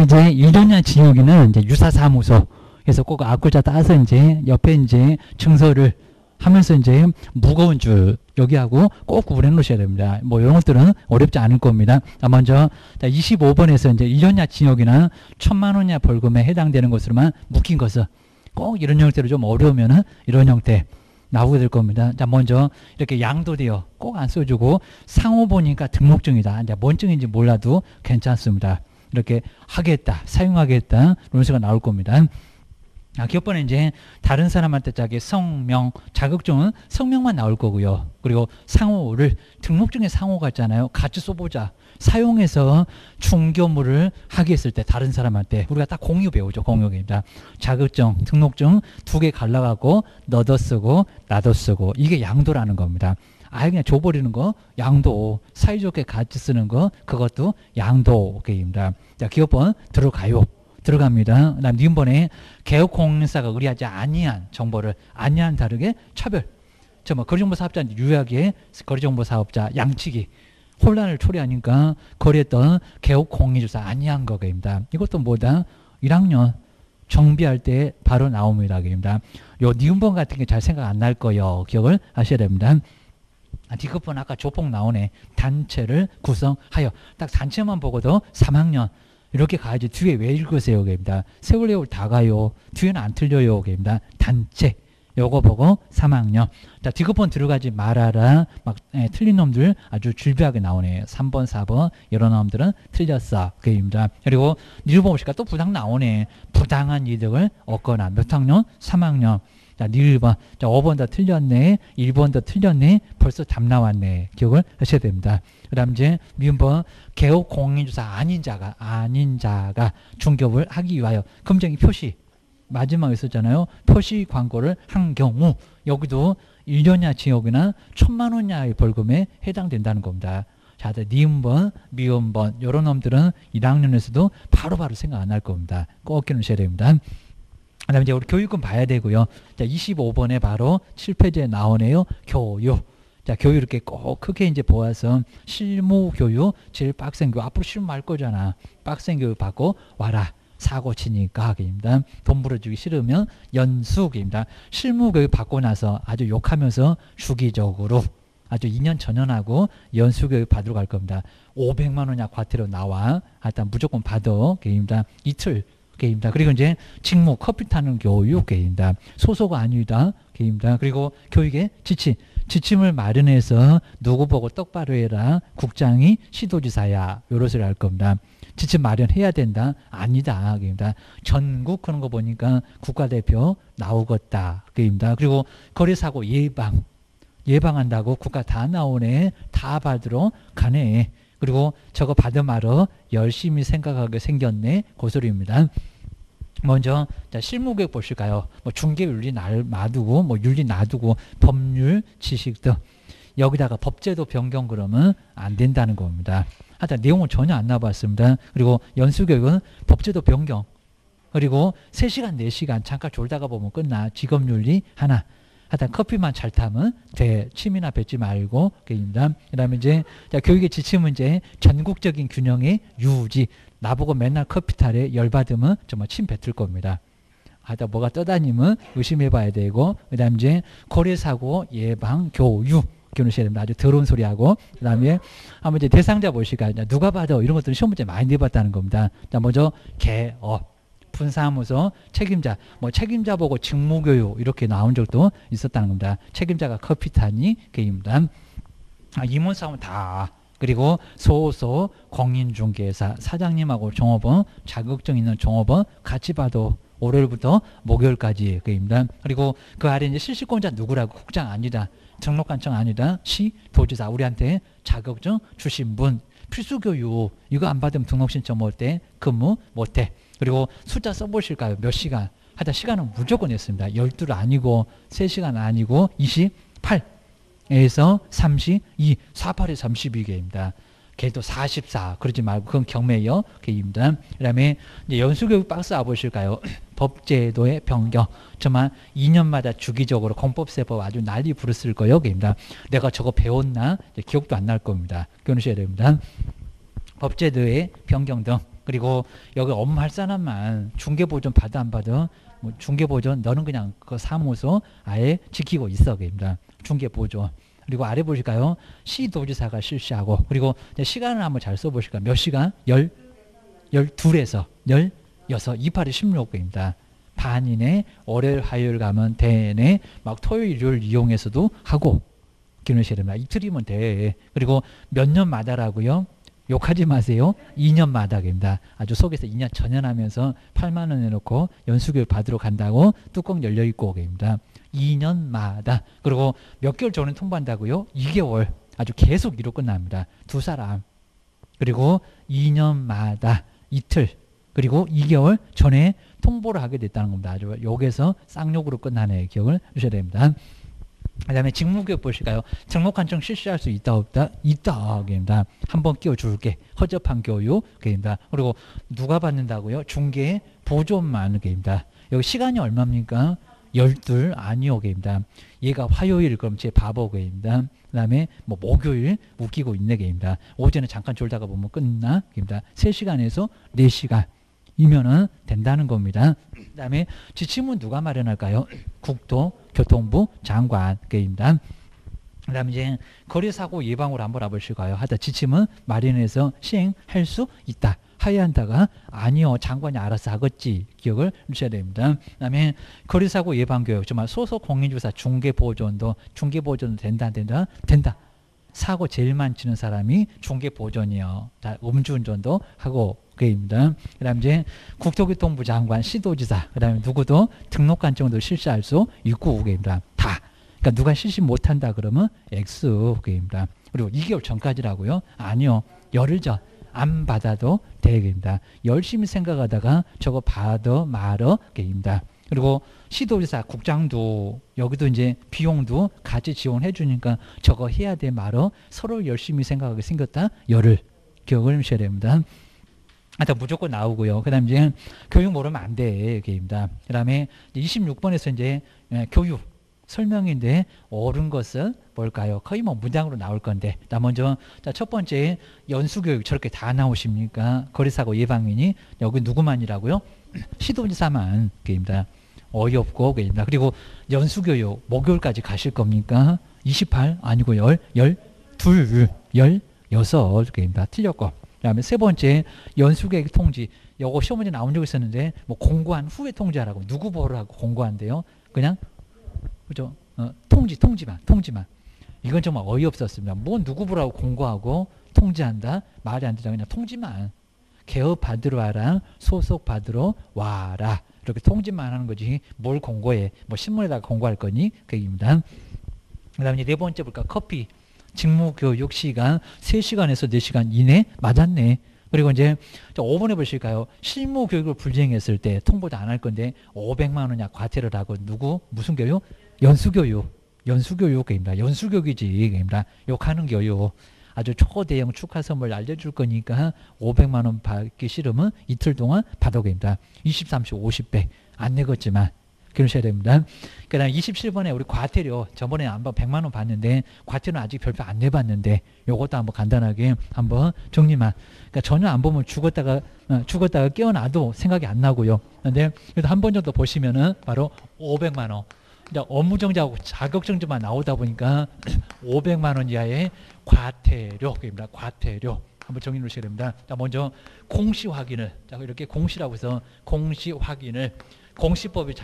이제 1년이나 징역이는 이제 유사사무소에서 꼭 앞글자 따서 이제 옆에 이제 증서를 하면서 이제 무거운 줄 여기하고 꼭 구분해 놓으셔야 됩니다. 뭐 이런 것들은 어렵지 않을 겁니다. 먼저 25번에서 이제 1년이나 징역이나 1,000만 원 이하 벌금에 해당되는 것으로만 묶인 것은 꼭 이런 형태로 좀 어려우면은 이런 형태 나오게 될 겁니다. 자, 먼저 이렇게 양도되어 꼭 안 써주고 상호 보니까 등록증이다. 이제 뭔 증인지 몰라도 괜찮습니다. 이렇게 하겠다, 사용하겠다 이런 식으로 나올 겁니다. 기업번에 이제 다른 사람한테 자기 성명, 자격증은 성명만 나올 거고요. 그리고 상호를 등록증에 상호가 있잖아요. 같이 써보자. 사용해서 중개업무를 하게 했을 때 다른 사람한테 우리가 딱 공유 배우죠. 공유입니다. 자격증, 등록증 두 개 갈라가고 너도 쓰고 나도 쓰고 이게 양도라는 겁니다. 아예 그냥 줘버리는 거 양도, 사이좋게 같이 쓰는 거 그것도 양도입니다. 자, 기업번 들어가요. 들어갑니다. 그 다음 니은번에 개업공인사가 의뢰하지 아니한 정보를 아니한 다르게 차별. 뭐 거리정보사업자 유효하게 거리정보사업자 양측이 혼란을 초래하니까 거래했던 개업공인주사 아니한 거입니다. 이것도 뭐다? 1학년 정비할 때 바로 나옵니다. 요 니은번 같은 게 잘 생각 안 날 거예요. 기억을 하셔야 됩니다. D급번 아까 조폭 나오네. 단체를 구성하여. 딱 단체만 보고도 3학년 이렇게 가야지. 뒤에 왜 읽으세요? 입니다. 세월레올 다 가요. 뒤에는 안 틀려요. 입니다. 단체. 요거 보고 3학년. 자, D급번 들어가지 말아라. 막 틀린 놈들 아주 줄비하게 나오네. 3번, 4번 이런 놈들은 틀렸어. 그입니다. 그리고 니은번 보시니까 또 부당 나오네. 부당한 이득을 얻거나. 몇 학년? 3학년. 자, 니은번. 자, 5번 더 틀렸네. 1번 더 틀렸네. 벌써 답 나왔네. 기억을 하셔야 됩니다. 그 다음 이제 미음번 개업 공인주사 아닌 자가 중개업을 하기 위하여 검정이 표시 마지막에 있었잖아요. 표시 광고를 한 경우 여기도 1년이나 징역이나 1,000만 원 이하의 벌금에 해당된다는 겁니다. 자, 니은번, 미음번 이런 놈들은 1학년에서도 바로바로 생각 안 할 겁니다. 꼭 기억하셔야 됩니다. 그 다음에 이제 우리 교육은 봐야 되고요. 자, 25번에 바로 7페이지에 나오네요. 교육. 자, 교육 이렇게 꼭 크게 이제 보아서 실무 교육, 제일 빡센 교육. 앞으로 실무 할 거잖아. 빡센 교육 받고 와라. 사고 치니까. 입니다. 돈 물어주기 싫으면 연수입니다. 실무 교육 받고 나서 아주 욕하면서 주기적으로 아주 2년 전연하고 연수 교육 받으러 갈 겁니다. 500만 원이야 과태료 나와. 일단 무조건 받아. 입니다. 이틀. 입니다. 그리고 이제 직무 커피 타는 교육입니다. 소소가 아니다. 입니다. 그리고 교육의 지침을 마련해서 누구 보고 똑바로 해라. 국장이 시도지사야. 요런 소리 할 겁니다. 지침 마련해야 된다. 아니다. 입니다. 전국 그런 거 보니까 국가대표 나오겠다. 입니다. 그리고 거래사고 예방한다고 국가 다 나오네. 다 받으러 가네. 그리고 저거 받은 말어 열심히 생각하게 생겼네. 그 소리입니다. 먼저 자, 실무교육 보실까요? 뭐 중개윤리 놔두고 뭐 윤리 놔두고 법률 지식 등 여기다가 법제도 변경 그러면 안 된다는 겁니다. 하여튼 내용은 전혀 안 나와봤습니다. 그리고 연수교육은 법제도 변경 그리고 3시간 4시간 잠깐 졸다가 보면 끝나. 직업윤리 하나. 하여튼 커피만 잘 타면 돼. 침이나 뱉지 말고. 입니다. 그 다음에 이제 자, 교육의 지침은 이제 전국적인 균형의 유지. 나보고 맨날 커피 타래 열받으면 정말 침 뱉을 겁니다. 하여튼 뭐가 떠다니면 의심해 봐야 되고. 그 다음에 이제 거래사고 예방 교육. 기억하셔야 됩니다. 아주 더러운 소리하고. 그 다음에 한번 이제 대상자 보실까요? 누가 봐도 이런 것들은 시험 문제 많이 내봤다는 겁니다. 자, 먼저 개업. 분사무소 책임자, 뭐 책임자 보고 직무교육 이렇게 나온 적도 있었다는 겁니다. 책임자가 커피 타니 게임단. 임원사원 다. 그리고 소소 공인중개사 사장님하고 종업원 자격증 있는 종업원 같이 봐도 월요일부터 목요일까지 게임단. 그리고 그 아래 이제 실시권자 누구라고 국장 아니다. 등록관청 아니다. 시 도지사 우리한테 자격증 주신 분 필수교육 이거 안 받으면 등록신청 못해. 근무 못해. 그리고 숫자 써보실까요? 몇 시간? 하여튼 시간은 무조건 했습니다. 12 아니고 3시간 아니고 28에서 32, 48에서 32개입니다. 걔도 44 그러지 말고 그건 경매요. 걔입니다. 그 다음에 이제 연수교육 박스 와보실까요? 법제도의 변경. 정말 2년마다 주기적으로 공법세법 아주 난리 부르실 거예요. 걔입니다. 내가 저거 배웠나? 기억도 안 날 겁니다. 기억하셔야 됩니다. 법제도의 변경 등 그리고 여기 업무할 사람만 중개보존 받아 안 받아? 뭐 중개보존 너는 그냥 그 사무소 아예 지키고 있어. 그입니다. 중개보존. 그리고 아래 보실까요? 시도지사가 실시하고 그리고 이제 시간을 한번 잘 써보실까요? 몇 시간? 12에서 16, 28에 16개입니다. 반이내 월요일 화요일 가면 되네 막 토요일 일요일 이용해서도 하고 기능하셔야 됩니다. 이틀이면 돼. 그리고 몇 년마다라고요? 욕하지 마세요. 2년마다입니다. 아주 속에서 2년 전연하면서 8만 원 내놓고 연수교육 받으러 간다고 뚜껑 열려있고 입니다. 2년마다. 그리고 몇 개월 전에 통보한다고요? 2개월. 아주 계속 이로 끝납니다. 두 사람. 그리고 2년마다 이틀. 그리고 2개월 전에 통보를 하게 됐다는 겁니다. 아주 여기서 쌍욕으로 끝나네. 기억을 주셔야 됩니다. 그 다음에 직무교육 보실까요? 등록한청 실시할 수 있다 없다? 있다. 입니다. 한번 끼워줄게. 허접한 교육. 입니다. 그리고 누가 받는다고요? 중개 보존만. 입니다. 여기 시간이 얼마입니까? 12 아니요. 입니다. 얘가 화요일 그럼 제 바보입니다. 그 다음에 뭐 목요일 웃기고 있네. 입니다. 오전에 잠깐 졸다가 보면 끝나. 입니다. 3시간에서 4시간. 이면은 된다는 겁니다. 그 다음에 지침은 누가 마련할까요? 국토교통부 장관입니다. 그 다음에 이제 거리사고 예방으로 한번 알아보실까요? 하다 지침은 마련해서 시행할 수 있다. 하야 한다가 아니요. 장관이 알아서 하겠지. 기억을 주셔야 됩니다. 그 다음에 거리사고 예방교육 정말 소속 공인주사 중개보존도 된다 안 된다? 된다. 사고 제일 많이 치는 사람이 중개보존이요. 음주운전도 하고 그입니다. 그 다음에 이제 국토교통부 장관, 시도지사, 그 다음에 누구도 등록관청도 실시할 수 있고 그입니다. 다. 그러니까 누가 실시 못한다 그러면 X 그입니다. 그리고 2개월 전까지라고요? 아니요. 열흘 전. 안 받아도 되겠습니다. 열심히 생각하다가 저거 받아 말어 게입니다. 그리고 시도지사 국장도 여기도 이제 비용도 같이 지원해 주니까 저거 해야 돼 말어 서로 열심히 생각하게 생겼다 열을 기억을 하셔야 됩니다. 하여튼 무조건 나오고요. 그 다음에 이제 교육 모르면 안 돼. 게입니다. 그 다음에 26번에서 이제 교육 설명인데 옳은 것은 뭘까요? 거의 뭐 문장으로 나올 건데. 자, 먼저 첫 번째 연수교육 저렇게 다 나오십니까? 거리사고 예방인이 여기 누구만이라고요? 시도지사만 게입니다. 어이없고 게입니다. 그리고 연수교육 목요일까지 가실 겁니까? 28 아니고 12, 16 게입니다. 틀렸고. 그다음에 세 번째 연수계획 통지. 요거 시험문제 나온 적 있었는데 뭐 공고한 후에 통지하라고 누구 보라고 공고한대요. 그냥 그죠? 통지만. 이건 정말 어이없었습니다. 뭐 누구 보라고 공고하고 통지한다? 말이 안 되잖아. 그냥 통지만. 개업 받으러 와라. 소속 받으러 와라. 이렇게 통지만 하는 거지. 뭘 공고해? 뭐 신문에다가 공고할 거니? 그 얘기입니다. 그다음에 네 번째 볼까? 커피. 직무교육 시간 3시간에서 4시간 이내 맞았네. 그리고 이제 5번에 보실까요? 실무교육을 불이행했을 때 통보도 안 할 건데 500만 원이야 과태료를 하고 누구? 무슨 교육? 연수교육입니다. 연수교육이지. 욕하는 교육. 아주 초대형 축하 선물 알려줄 거니까 500만 원 받기 싫으면 이틀 동안 받아옵니다. 23시 50배 안 내겠지만 그러셔야 됩니다. 그 다음에 27번에 우리 과태료 저번에 한번 100만 원 받는데 과태료는 아직 별표 안 내봤는데 요것도 한번 간단하게 한번 정리만. 그러니까 전혀 안 보면 죽었다가 깨어나도 생각이 안 나고요. 근데 그래도 한 번 정도 보시면은 바로 500만 원. 업무정지하고 자격정지만 나오다 보니까 500만 원 이하의 과태료입니다. 과태료. 한번 정리해 주셔야 됩니다. 자, 먼저 공시 확인을. 자, 이렇게 공시라고 해서 공시 확인을 공시법이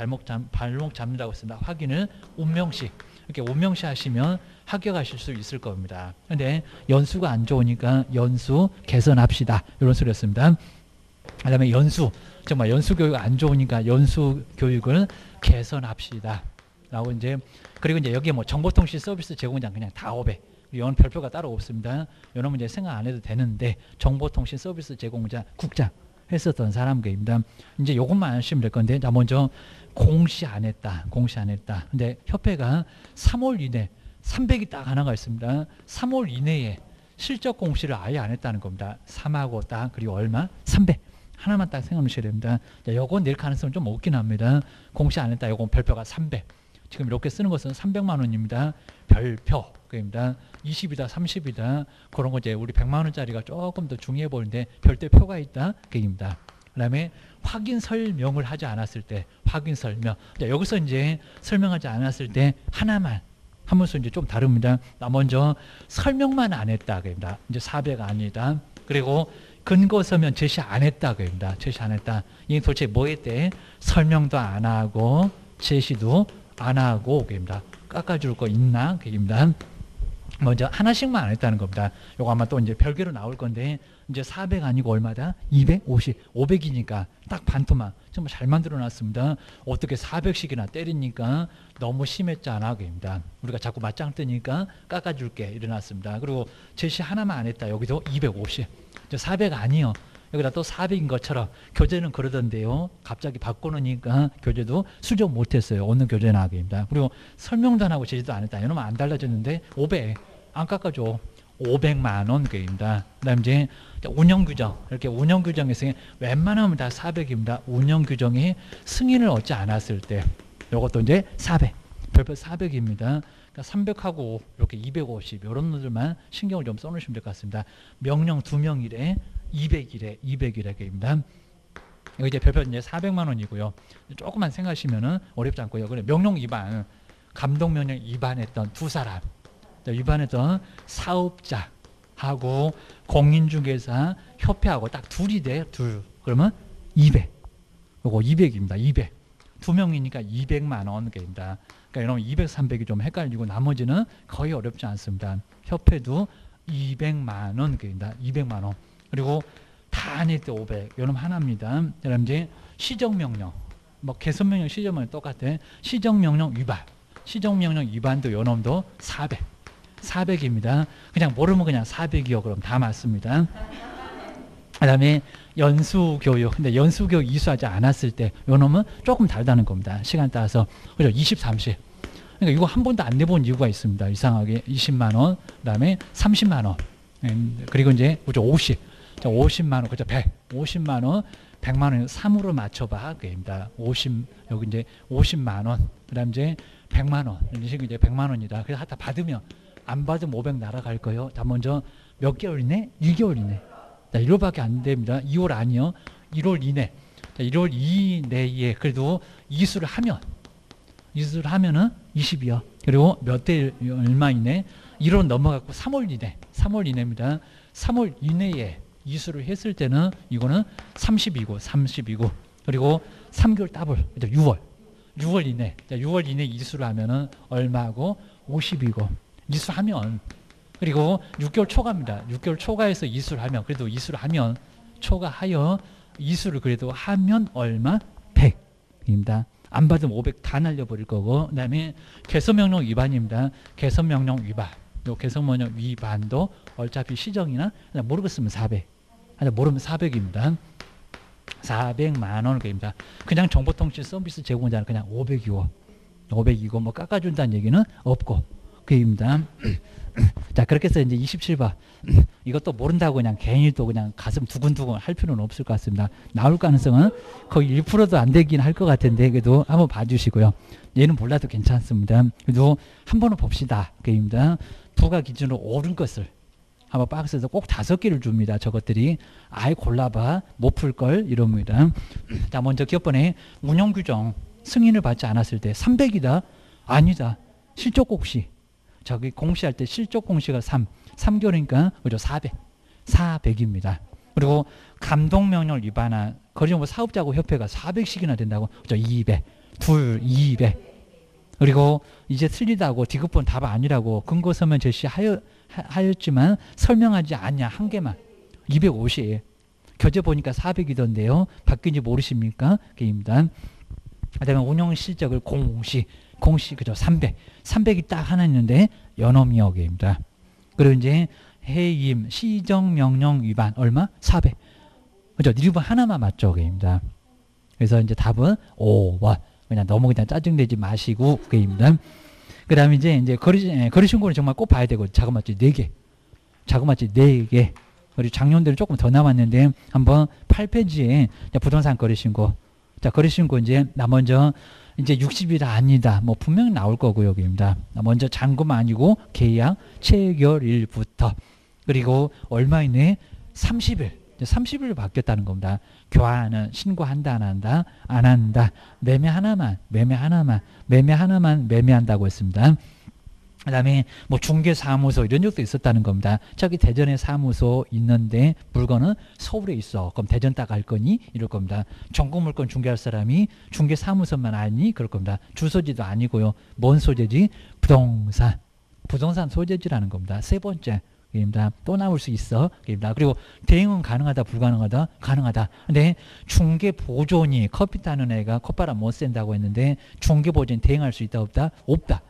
발목 잡는다고 했습니다. 확인을 운명시. 이렇게 운명시 하시면 합격하실 수 있을 겁니다. 근데 연수가 안 좋으니까 연수 개선합시다. 이런 소리였습니다. 그 다음에 연수. 정말 연수 교육 안 좋으니까 연수 교육을 개선합시다. 라고 이제 그리고 이제 여기에 뭐 정보통신 서비스 제공장 그냥 다 500. 이건 별표가 따로 없습니다. 이런 문제 생각 안 해도 되는데 정보통신 서비스 제공자 국장 했었던 사람입니다. 이제 요것만 하시면 될 건데 자 먼저 공시 안 했다. 근데 협회가 3월 이내 300이 딱 하나가 있습니다. 3월 이내에 실적 공시를 아예 안 했다는 겁니다. 3하고 딱 그리고 얼마? 300. 하나만 딱 생각하셔야 됩니다. 자, 요건 낼 가능성은 좀 없긴 합니다. 공시 안 했다. 요건 별표가 300. 지금 이렇게 쓰는 것은 300만 원입니다. 별표 그입니다. 20이다 30이다 그런 거 이제 우리 100만 원짜리가 조금 더 중요해 보이는데 별도표가 있다 그입니다. 그다음에 확인 설명을 하지 않았을 때 확인 설명. 자, 여기서 이제 설명하지 않았을 때 하나만 하면서 이제 좀 다릅니다. 나 먼저 설명만 안 했다 그입니다. 이제 400 아니다. 그리고 근거 서면 제시 안 했다 그입니다. 제시 안 했다. 이게 도대체 뭐 했대? 설명도 안 하고 제시도 안 하고 그입니다. 깎아줄 거 있나 그입니다. 먼저 하나씩만 안 했다는 겁니다. 요거 아마 또 이제 별개로 나올 건데 이제 400 아니고 얼마다? 250, 500이니까 딱 반토막 정말 잘 만들어 놨습니다. 어떻게 400씩이나 때리니까 너무 심했잖아 그입니다. 우리가 자꾸 맞짱 뜨니까 깎아줄게 이래놨습니다. 그리고 제시 하나만 안 했다. 여기도 250, 400 아니요. 여기다 또 400인 것처럼 교재는 그러던데요. 갑자기 바꿔놓으니까 교재도 수정 못했어요. 어느 교재나 하기입니다. 그리고 설명도 안 하고 제시도 안 했다. 이러면 안 달라졌는데 500 안 깎아줘. 500만 원 그입니다. 그다음 이제 운영규정 이렇게 운영규정에서 웬만하면 다 400입니다. 운영규정이 승인을 얻지 않았을 때 이것도 이제 400 별표 400입니다. 그러니까 300하고 이렇게 250 이런 놈들만 신경을 좀 써놓으시면 될 것 같습니다. 명령 2명이래 200이래 그입니다. 여기 이제 별표 이제 400만 원이고요. 조금만 생각하시면은 어렵지 않고요. 그래 명령 위반, 감독 명령 위반했던 두 사람, 위반했던 사업자하고 공인중개사 협회하고 딱 둘이 돼. 둘. 그러면 200. 요거 200입니다. 200. 두 명이니까 200만 원입니다. 그러니까 여러분 200, 300이 좀 헷갈리고 나머지는 거의 어렵지 않습니다. 협회도 200만 원입니다. 200만 원. 그리고 다 아닐 때 500. 요놈 하나입니다. 그다음 이제 시정명령. 뭐 개선명령, 시정명령 똑같아. 시정명령 위반. 시정명령 위반도 요놈도 400. 400입니다. 그냥 모르면 그냥 400이요. 그럼 다 맞습니다. 그다음에 연수교육. 근데 연수교육 이수하지 않았을 때 요놈은 조금 다르다는 겁니다. 시간 따라서. 그죠? 20, 30. 그러니까 이거 한 번도 안 내본 이유가 있습니다. 이상하게 20만 원, 그다음에 30만 원. 그리고 이제 그죠? 50. 자, 50만 원. 그죠? 100. 50만 원, 100만 원 3으로 맞춰 봐. 그입니다. 50 여기 이제 50만 원. 그다음 이제 100만 원. 이런 식으로 이제 100만 원이다. 그래서 하다 받으면 안 받으면 500 날아갈 거예요. 자, 먼저 몇 개월 이내? 2개월 이내. 자, 1월밖에 안 됩니다. 2월 아니요. 1월 이내. 자, 1월 이내에 그래도 이수를 하면은 20이요. 그리고 몇 대 얼마 이내? 1월 넘어갔고 3월 이내. 3월 이내입니다. 3월 이내에 이수를 했을 때는 이거는 30이고 그리고 3개월 더블. 6월 이내. 자, 6월 이내 이수를 하면은 얼마고? 50이고. 이수하면 그리고 6개월 초과입니다. 6개월 초과해서 이수를 하면 그래도 이수를 하면 초과하여 이수를 그래도 하면 얼마? 100입니다. 안 받으면 500 다 날려버릴 거고 그다음에 개선명령 위반입니다. 개선명령 위반. 요 개선명령 위반도 어차피 시정이나 모르겠으면 400. 모르면 400입니다. 400만 원입니다. 그냥 정보통신 서비스 제공자는 그냥 500이고 뭐 깎아준다는 얘기는 없고 그입니다. 자, 그렇게 해서 이제 27번 이것도 모른다고 그냥 괜히 또 그냥 가슴 두근두근 할 필요는 없을 것 같습니다. 나올 가능성은 거의 1%도 안 되긴 할 것 같은데 그래도 한번 봐주시고요. 얘는 몰라도 괜찮습니다. 그래도 한번은 봅시다. 그입니다. 부가 기준으로 옳은 것을 한번 박스에서 꼭 5개를 줍니다. 저것들이 아예 골라봐 못 풀걸 이럽니다. 자, 먼저 기업번에 운영규정 승인을 받지 않았을 때 300이다? 아니다. 실적공시. 저기 공시할 때 실적공시가 3개월이니까 그죠? 400입니다. 그리고 감독명령을 위반한 거리정보 사업자고 협회가 400씩이나 된다고 그죠? 200. 그리고 이제 틀리다고 디귿번 답 아니라고 근거 서면 제시하였지만 설명하지 않냐 한 개만 250. 교재 보니까 400이던데요. 바뀐지 모르십니까? 그입니다. 그다음에 운영 실적을 공시 그죠? 300이 딱 하나 있는데 연업역입니다. 그리고 이제 해임 시정명령 위반 얼마? 400. 그죠? 1번 하나만 맞죠? 그입니다. 그래서 이제 답은 5번. 그냥 너무 그냥 짜증내지 마시고 그입니다. 그다음에 이제 거리 신고는 정말 꼭 봐야 되고 자그마치 4개. 그리고 작년대로 조금 더 남았는데 한번 8페이지에 부동산 거리 신고 자, 거래신고 이제 나 먼저 이제 60일 아니다. 뭐 분명히 나올 거고요. 여기입니다. 먼저 잔금 아니고 계약 체결일부터 그리고 얼마 이내에 30일. 30일로 바뀌었다는 겁니다. 교환은 신고한다 안 한다? 안 한다. 매매 하나만 매매한다고 했습니다. 그 다음에 뭐 중개사무소 이런 적도 있었다는 겁니다. 저기 대전에 사무소 있는데 물건은 서울에 있어. 그럼 대전 딱 갈 거니? 이럴 겁니다. 전국 물건 중개할 사람이 중개사무소만 아니? 그럴 겁니다. 주소지도 아니고요. 뭔 소재지? 부동산 소재지라는 겁니다. 세 번째. 입니다. 또 나올 수 있어. 입니다. 그리고 대행은 가능하다, 불가능하다, 가능하다. 근데 중개 보존이 커피 따는 애가 콧바람 못 쐰다고 했는데 중개 보존 대행할 수 있다, 없다? 없다.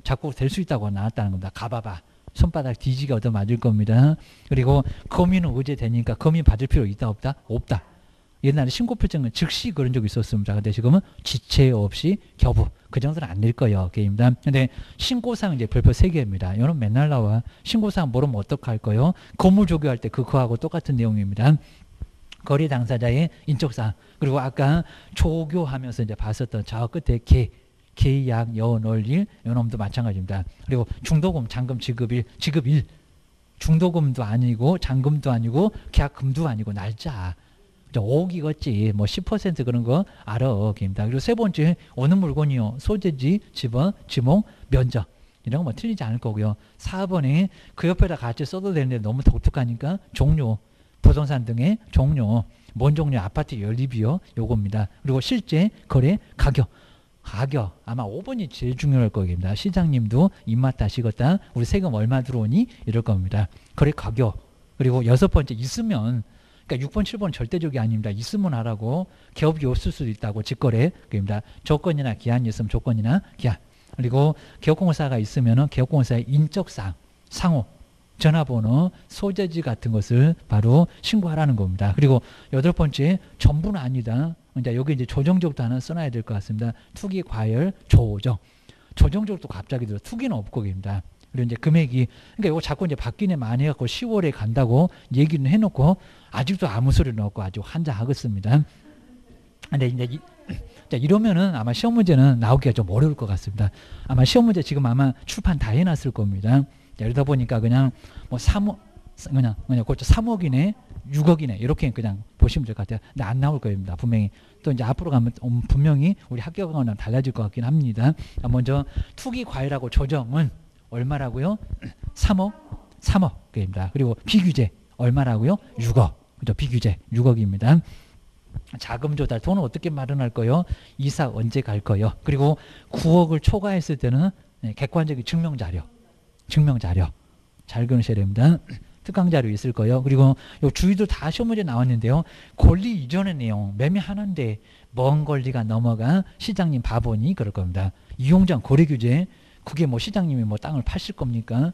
자꾸 될 수 있다고 나왔다는 겁니다. 가봐봐. 손바닥 뒤지게 얻어 맞을 겁니다. 그리고 거미는 의제 되니까 거미 받을 필요 있다, 없다? 없다. 옛날에 신고필증은 즉시 그런 적이 있었습니다. 근데 지금은 지체 없이 겨부. 그 정도는 안 낼 거예요. 게임다. 근데 신고사항 이제 별표 3개입니다. 이건 맨날 나와. 신고사항 모르면 어떡할 거요? 건물 조교할 때 그거하고 똑같은 내용입니다. 거래 당사자의 인적사항. 그리고 아까 조교하면서 이제 봤었던 저 끝에 계약 연월일 요놈도 마찬가지입니다. 그리고 중도금, 잔금, 지급일. 중도금도 아니고 잔금도 아니고 계약금도 아니고 날짜. 5억이겠지. 뭐 10% 그런 거 알아. 입니다. 그리고 세 번째 어느 물건이요? 소재지, 지번, 지목, 면적. 이런 거 뭐 틀리지 않을 거고요. 4번에 그 옆에다 같이 써도 되는데 너무 독특하니까 종료, 부동산 등의 종료. 뭔 종료? 아파트 연립이요. 요겁니다. 그리고 실제 거래 가격 아마 5번이 제일 중요할 겁니다. 시장님도 입맛 다시겠다. 우리 세금 얼마 들어오니? 이럴 겁니다. 거래 가격. 그리고 6번째 있으면 그러니까 6번, 7번 절대적이 아닙니다. 있으면 하라고. 개업이 없을 수도 있다고. 직거래. 그입니다. 조건이나 기한이 있으면 조건이나 기한. 그리고 개업공사가 있으면은 개업공사의 인적사항, 상호, 전화번호, 소재지 같은 것을 바로 신고하라는 겁니다. 그리고 8번째 전부는 아니다. 이제 여기 이제 조정적도 하나 써놔야 될 것 같습니다. 투기, 과열, 조정. 조정적도 갑자기 들어. 투기는 없고 입니다. 그리고 이제 금액이 그러니까 이거 자꾸 이제 바뀌네 많이 해갖고 10월에 간다고 얘기는 해놓고 아직도 아무 소리는 없고 아주 환장하겠습니다. 근데 이제 이러면은 아마 시험 문제는 나오기가 좀 어려울 것 같습니다. 아마 시험 문제 지금 아마 출판 다 해놨을 겁니다. 이러다 보니까 그냥 뭐 3억 그냥 그렇죠. 3억이네 6억이네 이렇게 그냥 보시면 될 것 같아요. 근데 안 나올 겁니다. 분명히 또 이제 앞으로 가면 분명히 우리 학교 강화는 달라질 것 같긴 합니다. 먼저 투기 과열하고 조정은 얼마라고요? 3억입니다. 그리고 비규제 얼마라고요? 6억. 그죠? 비규제 6억입니다. 자금 조달 돈은 어떻게 마련할 거요? 이사 언제 갈 거요? 그리고 9억을 초과했을 때는 객관적인 증명자료 잘 그러셔야 됩니다. 특강자료 있을 거예요. 그리고 요 주의도 다 시험 문제 나왔는데요. 권리 이전의 내용 매매하는데 뭔 권리가 넘어가 시장님 바보니 그럴 겁니다. 이용장 거래 규제 그게 뭐 시장님이 뭐 땅을 파실 겁니까?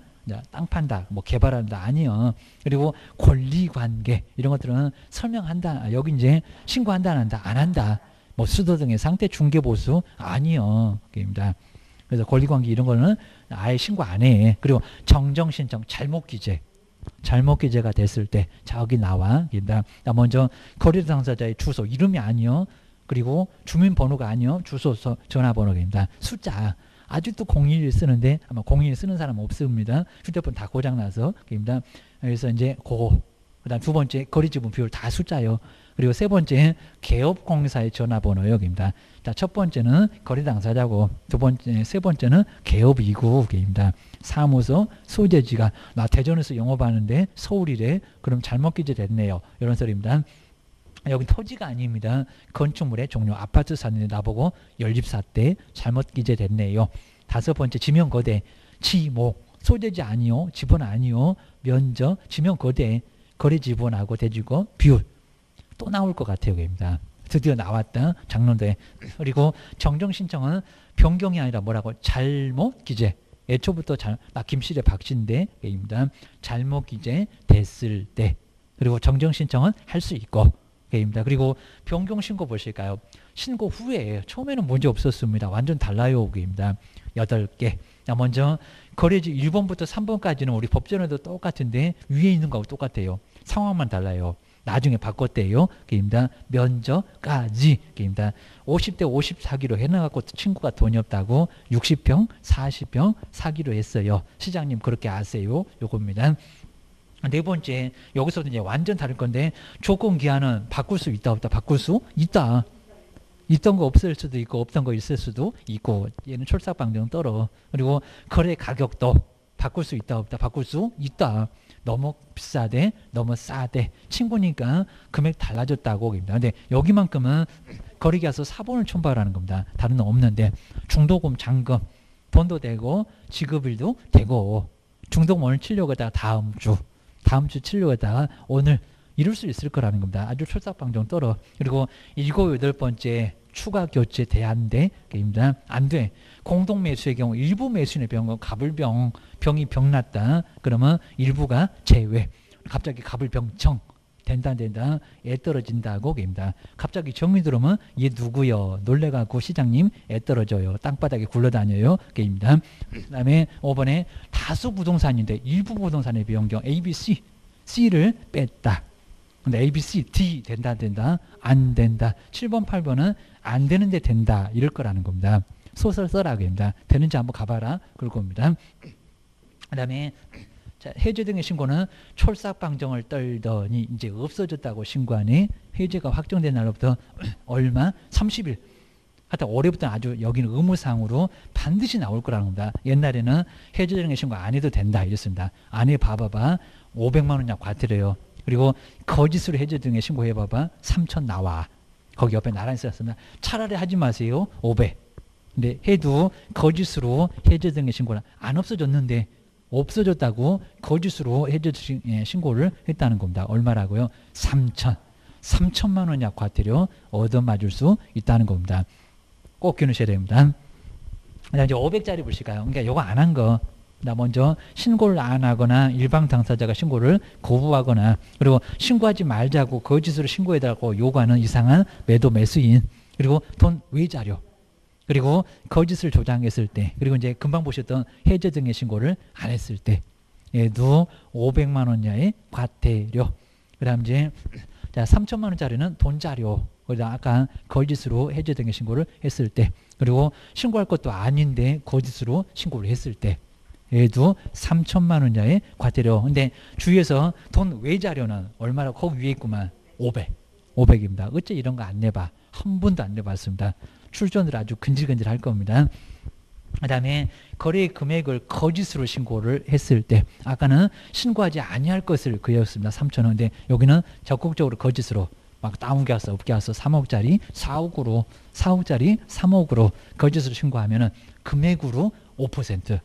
땅 판다, 뭐 개발한다 아니요. 그리고 권리관계 이런 것들은 설명한다. 여기 이제 신고한다 안 한다 안 한다. 뭐 수도 등의 상태 중개 보수 아니요. 입니다. 그래서 권리관계 이런 거는 아예 신고 안 해. 그리고 정정 신청 잘못 기재가 됐을 때 저기 나와. 먼저 거래 당사자의 주소 이름이 아니요. 그리고 주민번호가 아니요. 주소 전화번호입니다. 숫자. 아직도 011 쓰는데 아마 011 쓰는 사람 없습니다. 휴대폰 다 고장나서. 그래서 이제 그다음 두 번째 거래지분 비율 다 숫자요. 그리고 세 번째 개업공사의 전화번호 여기입니다. 자, 첫 번째는 거래 당사자고 세 번째는 개업이고입니다. 사무소 소재지가 나 대전에서 영업하는데 서울이래. 그럼 잘못 기재됐네요. 이런 소리입니다. 여기 토지가 아닙니다. 건축물의 종류. 아파트 사는데 나보고 연립사 때 잘못 기재됐네요. 다섯 번째 지명거대. 지목. 소재지 아니요. 지분 아니요. 면적. 지명거대. 거래 지분하고 대지고 비율. 또 나올 것 같아요. 여기입니다. 드디어 나왔다. 작년도에. 그리고 정정 신청은 변경이 아니라 뭐라고? 잘못 기재. 애초부터 나 김씨래 박씨인데입니다. 잘못 기재 됐을 때. 그리고 정정 신청은 할 수 있고. 입니다. 그리고 변경 신고 보실까요? 신고 후에 처음에는 문제 없었습니다. 완전 달라요. 입니다. 8개. 먼저 거래지 1번부터 3번까지는 우리 법전에도 똑같은데 위에 있는 거하고 똑같아요. 상황만 달라요. 나중에 바꿨대요. 그입니다. 면적까지. 그입니다. 50대 50 사기로 해놔갖고 친구가 돈이 없다고 60평, 40평 사기로 했어요. 시장님 그렇게 아세요? 요겁니다. 네 번째, 여기서도 이제 완전 다를 건데 조건 기한은 바꿀 수 있다 없다? 바꿀 수 있다. 있던 거 없을 수도 있고 없던 거 있을 수도 있고 얘는 출삭방정 떨어. 그리고 거래 가격도 바꿀 수 있다 없다? 바꿀 수 있다. 너무 비싸대 너무 싸대 친구니까 금액 달라졌다고 합니다. 근데 여기만큼은 거래기한서 사본을 첨부하라는 겁니다. 다른 건 없는데 중도금 잔금 돈도 되고 지급일도 되고 중도금 오늘 치려고 하다가 다음 주 치려고 하다가 오늘 이룰 수 있을 거라는 겁니다. 아주 출삭방정 떨어. 그리고 7, 8번째 추가 교체 대안돼 입니다. 안 돼. 공동 매수의 경우 일부 매수인의 병은 갑을병 병이 병났다. 그러면 일부가 제외. 갑자기 갑을병청 된다 애 떨어진다고 입니다. 갑자기 정이 들어오면 얘 누구요? 놀래가고 시장님 애 떨어져요. 땅바닥에 굴러다녀요. 입니다. 그다음에 5번에 다수 부동산인데 일부 부동산의 변경 A, B, C를 뺐다. 근데 A, B, C, D 된다 안 된다. 7번 8번은 안 되는데 된다 이럴 거라는 겁니다. 소설 써라고 합니다. 되는지 한번 가봐라 그럴 겁니다. 그 다음에 해제 등의 신고는 촐싹방정을 떨더니 이제 없어졌다고 신고하니 해제가 확정된 날로부터 얼마? 30일. 하여튼 올해부터는 아주 여기는 의무상으로 반드시 나올 거라는 겁니다. 옛날에는 해제 등의 신고 안 해도 된다 이랬습니다. 안 해 봐봐봐 500만 원이나 과태료요. 그리고 거짓으로 해제 등에 신고해봐봐 3천 나와. 거기 옆에 나란히 썼습니다. 차라리 하지 마세요 500. 근데 해도 거짓으로 해제 등의 신고는 안 없어졌는데 없어졌다고 거짓으로 해제 신고를 했다는 겁니다. 얼마라고요? 3천만 원약 과태료 얻어맞을 수 있다는 겁니다. 꼭 기억하셔야 됩니다. 이제 500짜리 보실까요? 그러니까 이거 안 한 거. 나 먼저 신고를 안 하거나 일방 당사자가 신고를 거부하거나 그리고 신고하지 말자고 거짓으로 신고해달라고 요구하는 이상한 매도 매수인 그리고 돈 외자료 그리고 거짓을 조장했을 때 그리고 이제 금방 보셨던 해제 등의 신고를 안 했을 때 얘도 500만 원 이하의 과태료. 그다음 이제 자 3천만 원짜리는 돈자료. 그다음 아까 거짓으로 해제 등의 신고를 했을 때 그리고 신고할 것도 아닌데 거짓으로 신고를 했을 때 얘도 3천만 원 이하의 과태료. 근데 주위에서 돈 외자료는 얼마라고 거기 위에 있구만 500입니다. 어째 이런 거 안 내봐. 한 번도 안 내봤습니다. 출전을 아주 근질근질 할 겁니다. 그 다음에 거래 금액을 거짓으로 신고를 했을 때 아까는 신고하지 아니할 것을 그였습니다. 3천 원. 근데 여기는 적극적으로 거짓으로 막 다운게 왔어 업게 왔어 3억짜리 4억짜리 3억으로 거짓으로 신고하면은 금액으로 5%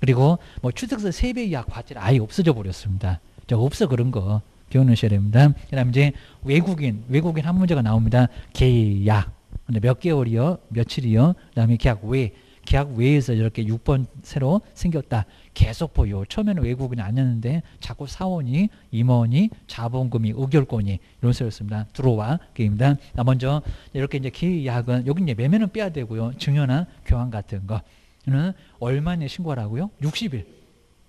그리고 뭐 취득세 3배 이하 과태료 아예 없어져 버렸습니다. 저 없어 그런 거 기억하셔야 됩니다. 그 다음 이제 외국인 한 문제가 나옵니다. 계약 근데 몇 개월이요? 며칠이요? 그 다음에 계약 외에서 이렇게 6번 새로 생겼다. 계속 보여. 처음에는 외국인이 아니었는데 자꾸 사원이, 임원이, 자본금이, 의결권이 이런 소리였습니다. 들어와. 게임입니다. 먼저 이렇게 이제 계약은 여기 이제 매매는 빼야 되고요. 증여나 교환 같은 거는 얼마에 신고하라고요? 60일.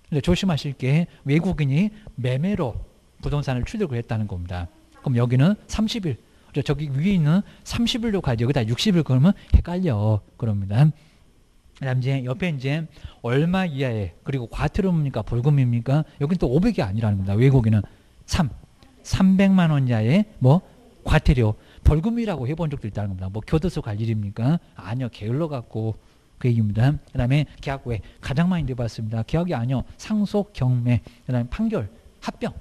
근데 조심하실 게 외국인이 매매로 부동산을 취득을 했다는 겁니다. 그럼 여기는 30일. 저기 위에 있는 30일로 가지 여기다 60일 그러면 헷갈려. 그럽니다. 그다음 이제 옆에 이제 얼마 이하에 그리고 과태료입니까 벌금입니까? 여기는 또 500이 아니라는 겁니다. 외국인은 300만 원 이하의 뭐 과태료 벌금이라고 해본 적도 있다는 겁니다. 뭐 교도소 갈 일입니까? 아니요 게을러 갖고 그 얘기입니다. 그다음에 계약 외 가장 많이 내봤습니다. 계약이 아니요 상속 경매 그다음에 판결 합병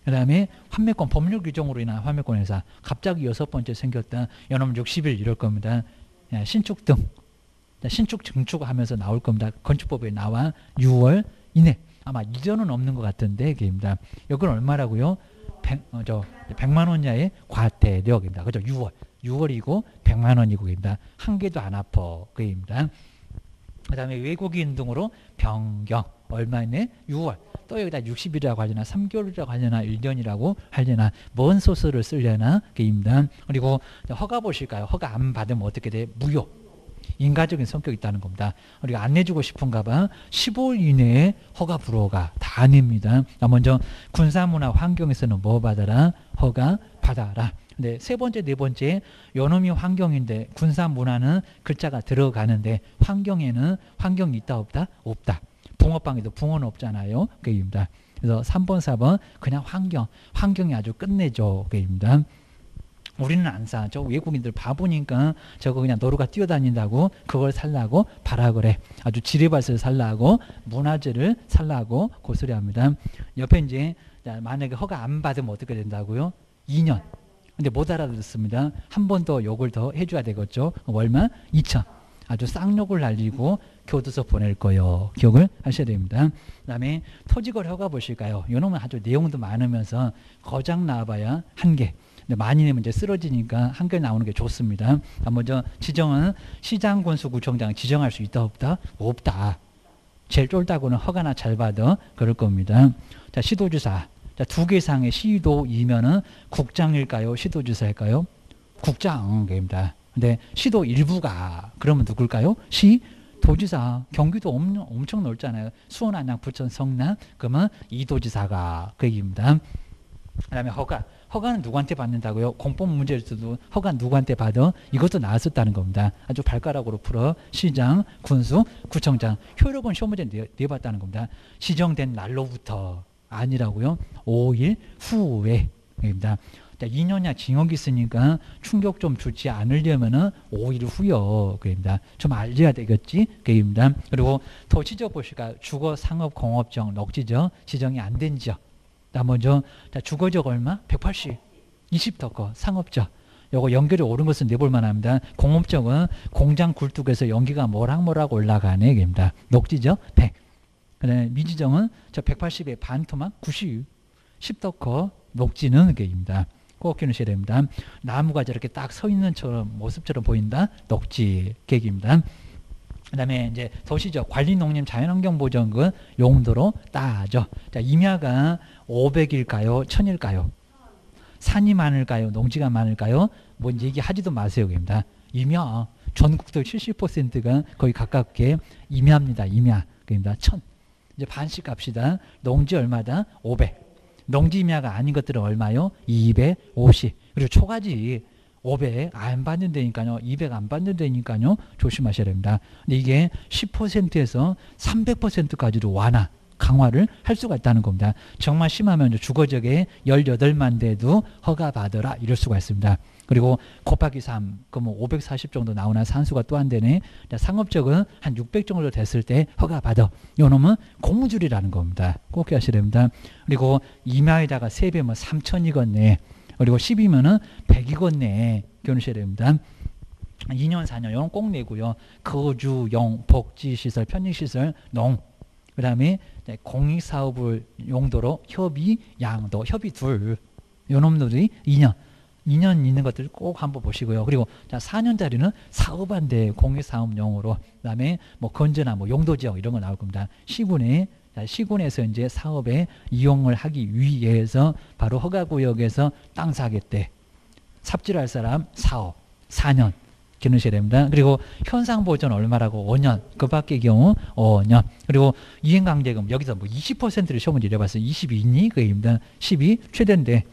그 다음에 환매권 법률 규정으로 인한 환매권 회사 갑자기 6번째 생겼다. 여러분 60일 이럴 겁니다. 신축 등 신축 증축하면서 나올 겁니다. 건축법에 나와 6월 이내 아마 이전은 없는 것 같은데 그입니다. 여기는 얼마라고요? 100만 원 이하의 과태료입니다. 그죠? 6월이고 100만 원이고입니다. 한 개도 안 아파 그입니다. 그 다음에 외국인 등으로 변경 얼마 이내 6월 또 여기다 60일이라고 하려나 3개월이라고 하려나 1년이라고 하려나 뭔 소설을 쓰려나 그입니다. 그리고 허가 보실까요? 허가 안 받으면 어떻게 돼? 무효. 인가적인 성격이 있다는 겁니다. 우리가 안 내주고 싶은가 봐. 15일 이내에 허가 불허가 다 아닙니다. 먼저 군사문화 환경에서는 뭐 받아라? 허가 받아라. 근데 세 번째, 네 번째 요놈이 환경인데 군사문화는 글자가 들어가는데 환경에는 환경이 있다 없다? 없다. 붕어빵에도 붕어는 없잖아요. 그입니다. 그래서 3번, 4번 그냥 환경이 아주 끝내줘. 그입니다. 우리는 안 사. 저 외국인들 바보니까 저거 그냥 노루가 뛰어다닌다고 그걸 살라고 바라 그래. 아주 지뢰밭을 살라고 문화재를 살라고 고소리 합니다. 옆에 이제 만약에 허가 안 받으면 어떻게 된다고요? 2년. 근데 못 알아듣습니다. 한 번 더 욕을 더 해줘야 되겠죠. 얼마? 2천. 아주 쌍욕을 날리고 교도소 보낼 거요. 기억을 하셔야 됩니다. 그 다음에 토지거래 허가 보실까요? 이놈은 아주 내용도 많으면서 거장 나와봐야 한 개. 근데 많이 내면 이제 쓰러지니까 한 개 나오는 게 좋습니다. 먼저 지정은 시장, 군수, 구청장 지정할 수 있다 없다? 없다. 제일 쫄다고는 허가나 잘 받아 그럴 겁니다. 자, 시도지사. 자, 2개 이상의 시도이면은 국장일까요? 시도지사일까요? 국장입니다. 근데 시도 일부가 그러면 누굴까요? 시도지사. 경기도 엄청 넓잖아요. 수원, 안양, 부천, 성남. 그러면 이도지사가 그 얘기입니다. 그다음에 허가는 누구한테 받는다고요? 공법 문제에서도 허가 누구한테 받아? 이것도 나왔었다는 겁니다. 아주 발가락으로 풀어. 시장, 군수, 구청장. 효력은 시험 문제 내봤다는 겁니다. 지정된 날로부터 아니라고요? 5일 후에입니다. 2년이나 징역이 있으니까 충격 좀 주지 않으려면은 5일 후요. 그입니다. 좀 알려야 되겠지. 그입니다. 그리고 도지적 보실까? 주거, 상업, 공업적, 넉지적 지정이 안 된 지역. 먼저 주거적 얼마? 180. 20더 커. 상업적. 요거 연결이 옳은 것은 내볼 만합니다. 공업적은 공장 굴뚝에서 연기가 모락모락 올라가네. 입니다. 녹지적 100. 그다음에 미지정은 저 180에 반토막 90. 10더 커. 녹지는 그입니다. 꼭 기억하셔야 됩니다. 나무가 저렇게 딱 서 있는 모습처럼 보인다. 녹지 계획입니다. 그 다음에 이제 도시적 관리농림 자연환경보전은 용도로 따져. 자, 임야가 500일까요? 1000일까요? 산이 많을까요? 농지가 많을까요? 뭐 얘기하지도 마세요. 입니다. 임야 전국도 70%가 거의 가깝게 임야입니다. 임야. 그입니다. 1000. 이제 반씩 갑시다. 농지 얼마다? 500. 농지 임야가 아닌 것들은 얼마요? 250. 그리고 초가지 500 안 받는다니까요. 200 안 받는다니까요. 조심하셔야 됩니다. 근데 이게 10%에서 300%까지도 완화, 강화를 할 수가 있다는 겁니다. 정말 심하면 주거적에 18만 대도 허가 받아라 이럴 수가 있습니다. 그리고 곱하기 3, 그러면 540 정도 나오나 산수가 또 안 되네. 상업적은 한 600 정도 됐을 때 허가 받아. 요 놈은 고무줄이라는 겁니다. 꼭 기억하셔야 됩니다. 그리고 임야에다가 3배면 3,000이겠네. 그리고 10이면은 100이겠네. 기억하셔야 됩니다. 2년, 4년, 이건 꼭 내고요. 거주, 용, 복지시설, 편익시설, 농. 그 다음에 공익사업을 용도로 협의, 양도, 협의 둘. 요 놈들이 2년. 2년 있는 것들 꼭 한번 보시고요. 그리고 자, 4년짜리는 사업한데 공익사업용으로. 그 다음에 뭐 건전한 뭐 용도지역 이런 거 나올 겁니다. 시군에서 이제 사업에 이용을 하기 위해서 바로 허가구역에서 땅 사겠대. 삽질할 사람 사업 4년 기능셔야 됩니다. 그리고 현상보전 얼마라고? 5년. 그 밖의 경우 5년. 그리고 이행강제금 여기서 뭐 20%를 시험을 내려봤어요. 22니? 그입니다. 12 최대인데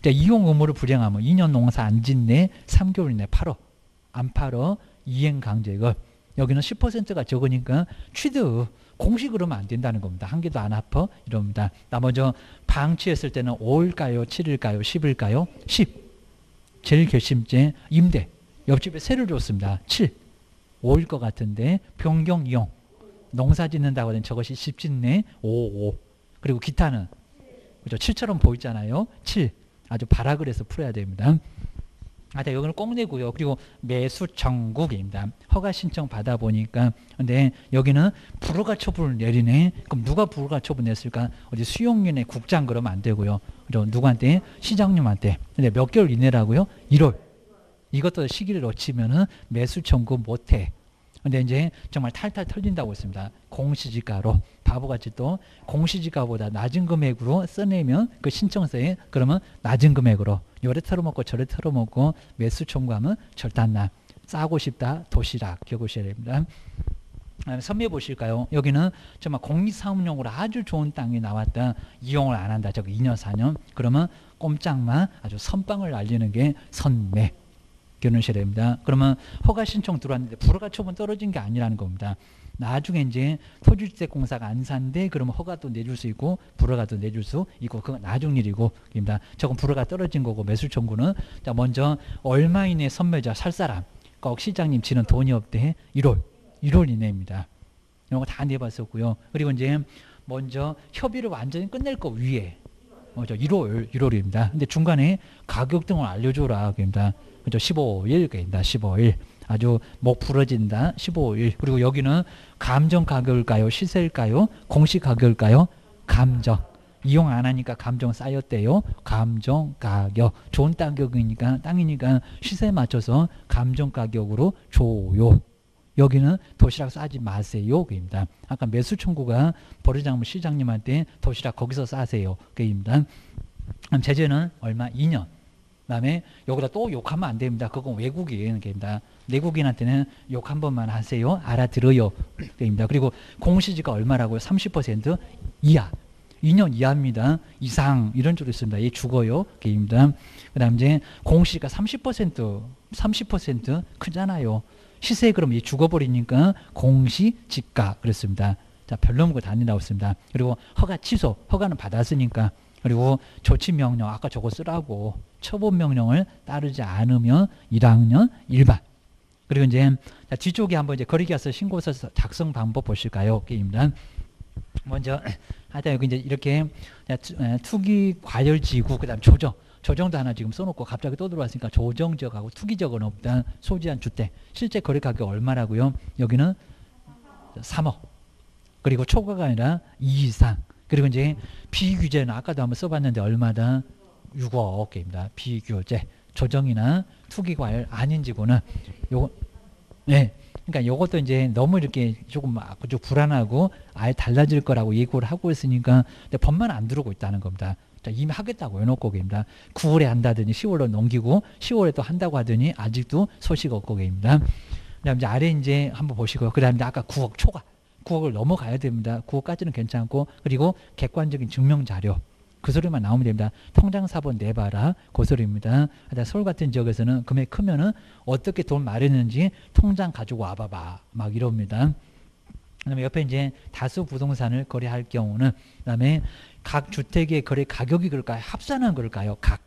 이용 의무를 불행하면 2년 농사 안 짓네 3개월 이내 팔어. 안 팔어 이행강제금. 여기는 10%가 적으니까 취득 공식으로는 안 된다는 겁니다. 한 개도 안 아파 이럽니다. 먼저 방치했을 때는 5일까요? 7일까요? 10일까요? 10. 제일 결심제 임대. 옆집에 세를 줬습니다. 7. 5일 것 같은데 변경 이용. 농사 짓는다고 하면 저것이 집 짓네 5. 그리고 기타는 그죠? 7처럼 보이잖아요. 7. 아주 발악을 해서 풀어야 됩니다. 여기는 꼭 내고요. 그리고 매수 청구입니다. 허가 신청 받아보니까 근데 여기는 불허가 처분을 내리네. 그럼 누가 불허가 처분 냈을까? 어디 수용인의 국장 그러면 안 되고요. 그죠? 누구한테? 시장님한테. 근데 몇 개월 이내라고요? 1월. 이것도 시기를 놓치면은 매수 청구 못해. 근데 이제 정말 탈탈 털린다고 했습니다. 공시지가로 바보같이 또 공시지가보다 낮은 금액으로 써내면 그 신청서에 그러면 낮은 금액으로 요래 털어먹고 저래 털어먹고 매수 청구하면 절단나 싸고 싶다. 도시락 기억하셔야 됩니다. 선미해 보실까요? 여기는 정말 공익사업용으로 아주 좋은 땅이 나왔다. 이용을 안 한다. 저거 2년 4년. 그러면 꼼짝마 아주 선빵을 알리는 게 선매. 기억하셔야 됩니다. 그러면 허가 신청 들어왔는데 불허가 처분 떨어진 게 아니라는 겁니다. 나중에 이제 토지주택공사가 안 산대 그러면 허가도 내줄 수 있고 불허가도 내줄 수 있고 그건 나중 일이고 입니다. 저건 불허가 떨어진 거고 매수 청구는 자 먼저 얼마 이내 선매자 살 사람 꼭 시장님 지는 돈이 없대 1월 이내입니다. 이런 거 다 내봤었고요. 그리고 이제 먼저 협의를 완전히 끝낼 거 위에 먼저 1월입니다. 근데 중간에 가격 등을 알려줘라 그입니다. 그죠? 15일입니다. 15일. 아주 목 부러진다. 15일. 그리고 여기는 감정 가격일까요? 시세일까요? 공시 가격일까요? 감정. 이용 안 하니까 감정 쌓였대요. 감정 가격. 좋은 땅이니까 시세에 맞춰서 감정 가격으로 줘요. 여기는 도시락 싸지 마세요. 그입니다. 아까 매수 청구가 버르장물 시장님한테 도시락 거기서 싸세요. 그입니다. 제재는 얼마? 2년. 그다음에 여기다 또 욕하면 안 됩니다. 그건 외국인입니다. 내국인한테는 욕 한 번만 하세요. 알아들어요. 입니다. 그리고 공시지가 얼마라고요? 30% 이하. 2년 이하입니다. 이상 이런 쪽도 있습니다. 얘 죽어요. 입니다. 그다음 이제 공시지가 30% 크잖아요. 시세 그럼 얘 죽어버리니까 공시지가 그랬습니다. 자 별로는 다 나왔습니다. 그리고 허가 취소. 허가는 받았으니까. 그리고 조치명령 아까 저거 쓰라고 처분명령을 따르지 않으면 1학년 일반. 그리고 이제 뒤쪽에 한번 이제 거리계약서 신고서 작성 방법 보실까요? 게임단 먼저 하여튼 여기 이제 이렇게 투기 과열지구 그다음 조정도 하나 지금 써놓고 갑자기 또 들어왔으니까 조정지역하고 투기지역은 없다. 소지한 주택 실제 거래 가격 얼마라고요? 여기는 3억. 그리고 초과가 아니라 2 이상. 그리고 이제 비규제는 아까도 한번 써봤는데 얼마다? 6억 개입니다. 비규제 조정이나 투기과열 아닌 지구는 요거 네. 그러니까 요것도 이제 너무 이렇게 조금 좀 불안하고 아예 달라질 거라고 예고를 하고 있으니까 근데 법만 안 들어오고 있다는 겁니다. 자, 이미 하겠다고 해놓고 계십니다. 9월에 한다더니 10월로 넘기고 10월에 또 한다고 하더니 아직도 소식 없고 계십니다. 그다음 이제 아래 이제 한번 보시고요. 그다음에 아까 9억 초과 9억을 넘어가야 됩니다. 9억까지는 괜찮고 그리고 객관적인 증명 자료 그 소리만 나오면 됩니다. 통장 사본 내봐라 그 소리입니다. 서울 같은 지역에서는 금액 크면은 어떻게 돈 마련했는지 통장 가지고 와봐봐 막 이럽니다. 그다음에 옆에 이제 다수 부동산을 거래할 경우는 그다음에 각 주택의 거래 가격이 그럴까요? 합산한 걸까요? 각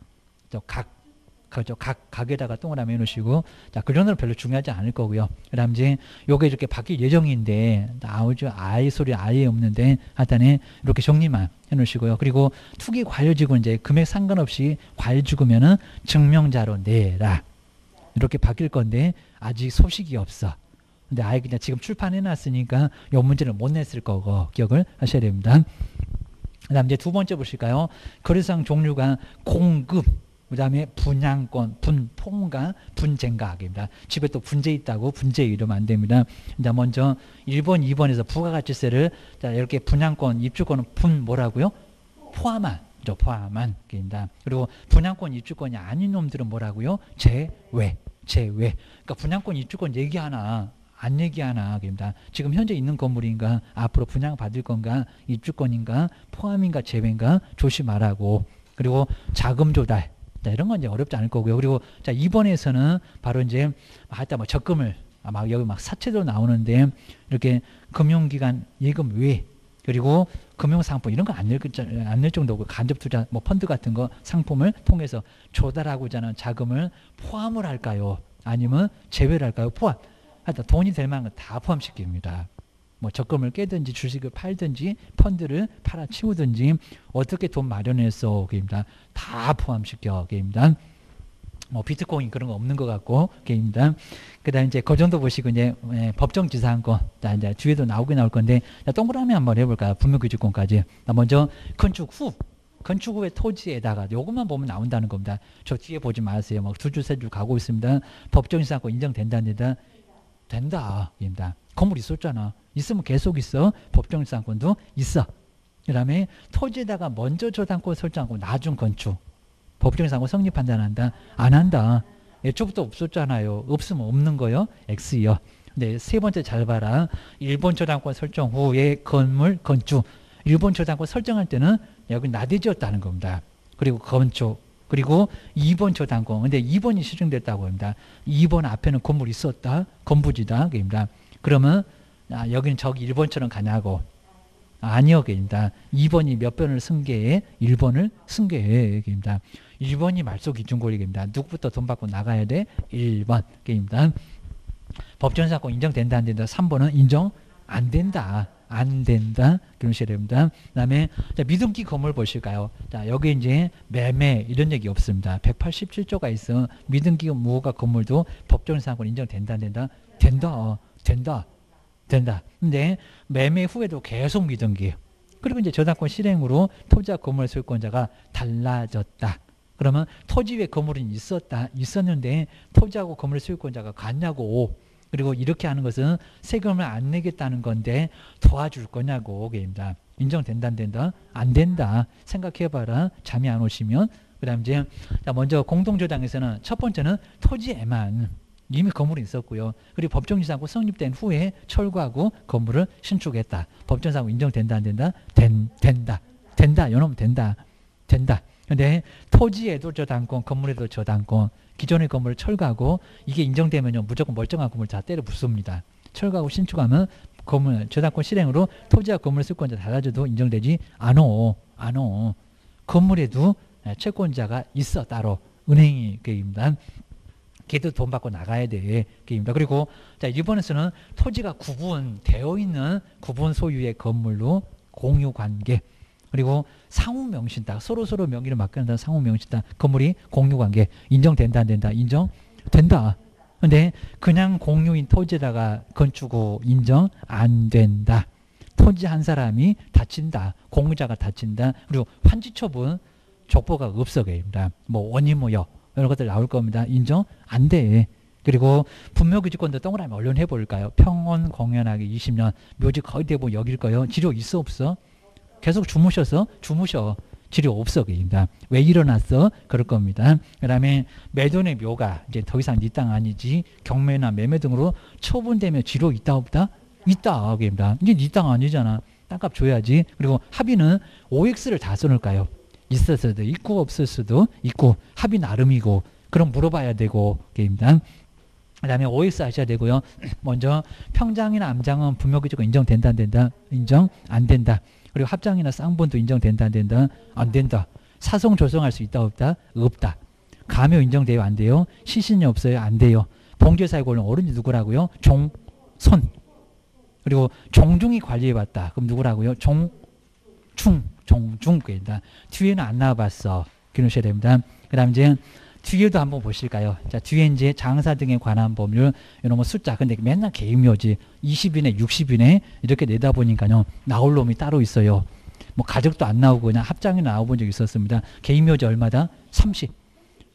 각에다가 동그라미 해놓으시고 자 그 정도는 별로 중요하지 않을 거고요. 그다음 이제 요게 이렇게 바뀔 예정인데 나오죠. 아예 소리 아예 없는데 하여튼에 이렇게 정리만 해놓으시고요. 그리고 투기 과열지구 이제 금액 상관없이 과열 죽으면은 증명자로 내라 이렇게 바뀔 건데 아직 소식이 없어. 근데 아예 그냥 지금 출판해놨으니까 요 문제는 못 냈을 거고 기억을 하셔야 됩니다. 그다음 이제 두 번째 보실까요? 거래상 종류가 공급 그 다음에 분양권, 분포인가, 분쟁가입니다. 집에 또 분재 있다고 분재 이러면 안 됩니다. 자, 먼저 1번, 2번에서 부가가치세를 자, 이렇게 분양권, 입주권은 뭐라고요? 포함한, 포함한입니다. 그리고 분양권, 입주권이 아닌 놈들은 뭐라고요? 제외. 그러니까 분양권, 입주권 얘기하나, 안 얘기하나 입니다. 지금 현재 있는 건물인가, 앞으로 분양 받을 건가, 입주권인가, 포함인가, 제외인가 조심하라고. 그리고 자금 조달. 자, 이런 건 이제 어렵지 않을 거고요. 그리고 자, 2번에서는 바로 이제 하여튼 뭐 적금을 막 여기 막 사채도 나오는데 이렇게 금융기관 예금 외 그리고 금융상품 이런 거 안 낼 정도고 간접투자 뭐 펀드 같은 거 상품을 통해서 조달하고자 하는 자금을 포함을 할까요? 아니면 제외를 할까요? 포함. 하여튼 돈이 될 만한 건 다 포함시킵니다. 뭐 적금을 깨든지 주식을 팔든지 펀드를 팔아치우든지 어떻게 돈 마련해서 게임다 다 포함시켜 게임다. 뭐 비트코인 그런 거 없는 것 같고 게임다. 그다음 이제 그 정도 보시고 이제 법정지상권 자 이제 뒤에도 나올 건데 자, 동그라미 한번 해볼까요? 분묘규칙권까지. 먼저 건축 후의 토지에다가 요것만 보면 나온다는 겁니다. 저 뒤에 보지 마세요. 막 두 줄 세 줄 가고 있습니다. 법정지상권 인정된답니다. 된다. 입니다. 건물 있었잖아. 있으면 계속 있어. 법정지상권도 있어. 그 다음에 토지에다가 먼저 저당권 설정하고 나중 건축. 법정지상권 성립 판단한다. 안 한다. 애초부터 없었잖아요. 없으면 없는 거요. X요. 네, 세 번째 잘 봐라. 일본 저당권 설정 후에 건물, 건축. 일본 저당권 설정할 때는 여기 나대지었다는 겁니다. 그리고 건축. 그리고 2번 저당권. 근데 2번이 시정됐다고 합니다. 2번 앞에는 건물이 있었다. 건부지다. 그입니다. 그러면 여기는 저기 1번처럼 가냐고. 아니요. 그입니다. 2번이 몇 번을 승계해? 1번을 승계해. 그입니다. 1번이 말소 기준 권리입니다. 누구부터 돈 받고 나가야 돼? 1번. 그입니다. 법정사건 인정된다 안 된다. 3번은 인정 안 된다. 안 된다. 그러셔야 됩니다. 그다음에 미등기 건물 보실까요? 자, 여기 이제 매매 이런 얘기 없습니다. 187조가 있어. 미등기 무허가 건물도 법정사건 인정된다 안 된다. 된다. 된다. 된다. 근데 매매 후에도 계속 미등기. 그리고 이제 저당권 실행으로 토지와 건물 소유권자가 달라졌다. 그러면 토지 위에 건물은 있었는데 토지하고 건물 소유권자가 같냐고. 그리고 이렇게 하는 것은 세금을 안 내겠다는 건데 도와줄 거냐고. 그입니다. 인정된다 안 된다? 안 된다. 생각해봐라. 잠이 안 오시면. 그 다음 이제 먼저 공동저당에서는 첫 번째는 토지에만 이미 건물이 있었고요. 그리고 법정지상권 성립된 후에 철거하고 건물을 신축했다. 법정지상권 인정된다 안 된다? 된다. 된다. 요놈 된다. 된다. 근데 토지에도 저당권, 건물에도 저당권, 기존의 건물을 철거하고 이게 인정되면요 무조건 멀쩡한 건물 다 때려 부숩니다. 철거하고 신축하면 건물 저당권 실행으로 토지와 건물 소유권자 달라져도 인정되지 않어. 건물에도 채권자가 있어 따로 은행이 그입니다. 걔도 돈 받고 나가야 돼. 그입니다. 그리고 자 일본에서는 토지가 구분되어 있는 구분 소유의 건물로 공유 관계. 그리고 상호명신탁 서로 명의를 맡겨놓는다는 상호명신탁 건물이 공유관계 인정된다 안 된다? 인정된다. 근데 그냥 공유인 토지에다가 건축고 인정 안 된다. 토지 한 사람이 다친다. 공유자가 다친다. 그리고 환지처분 족보가 없어 계입니다. 뭐 원인무효 이런 것들 나올 겁니다. 인정 안 돼. 그리고 분묘규직권도 동그라미 얼른 해볼까요? 평온 공연하기 20년 묘지 거의 대부분 여길 거요. 지료 있어 없어? 계속 주무셔. 지료 없어. 그입니다. 왜 일어났어? 그럴 겁니다. 그 다음에 매도의 묘가 이제 더 이상 네 땅 아니지 경매나 매매 등으로 처분되면 지료 있다 없다? 있다. 그입니다. 이제 네 땅 아니잖아. 땅값 줘야지. 그리고 합의는 OX를 다 써놓을까요? 있을 수도 있고 없을 수도 있고 합의 나름이고 그럼 물어봐야 되고 그입니다. 그 다음에 OX 하셔야 되고요. 먼저 평장이나 암장은 분묘규직권 인정된다 안 된다? 인정 안 된다. 그리고 합장이나 쌍분도 인정된다 안 된다? 안 된다. 사송 조성할 수 있다 없다? 없다. 가묘 인정돼요 안 돼요? 시신이 없어요 안 돼요. 봉제사의 권리 어른이 누구라고요? 종손. 그리고 종중이 관리해봤다. 그럼 누구라고요? 종중 그입니다. 뒤에는 안 나와봤어. 기놓으셔야 됩니다. 그 다음 이제 뒤에도 한번 보실까요? 자, 뒤에 이제 장사 등에 관한 법률, 이런 거 숫자. 근데 맨날 개인묘지 20인에 60인에 이렇게 내다 보니까요. 나올 놈이 따로 있어요. 뭐 가족도 안 나오고 그냥 합장이 나와본 적이 있었습니다. 개인묘지 얼마다? 30.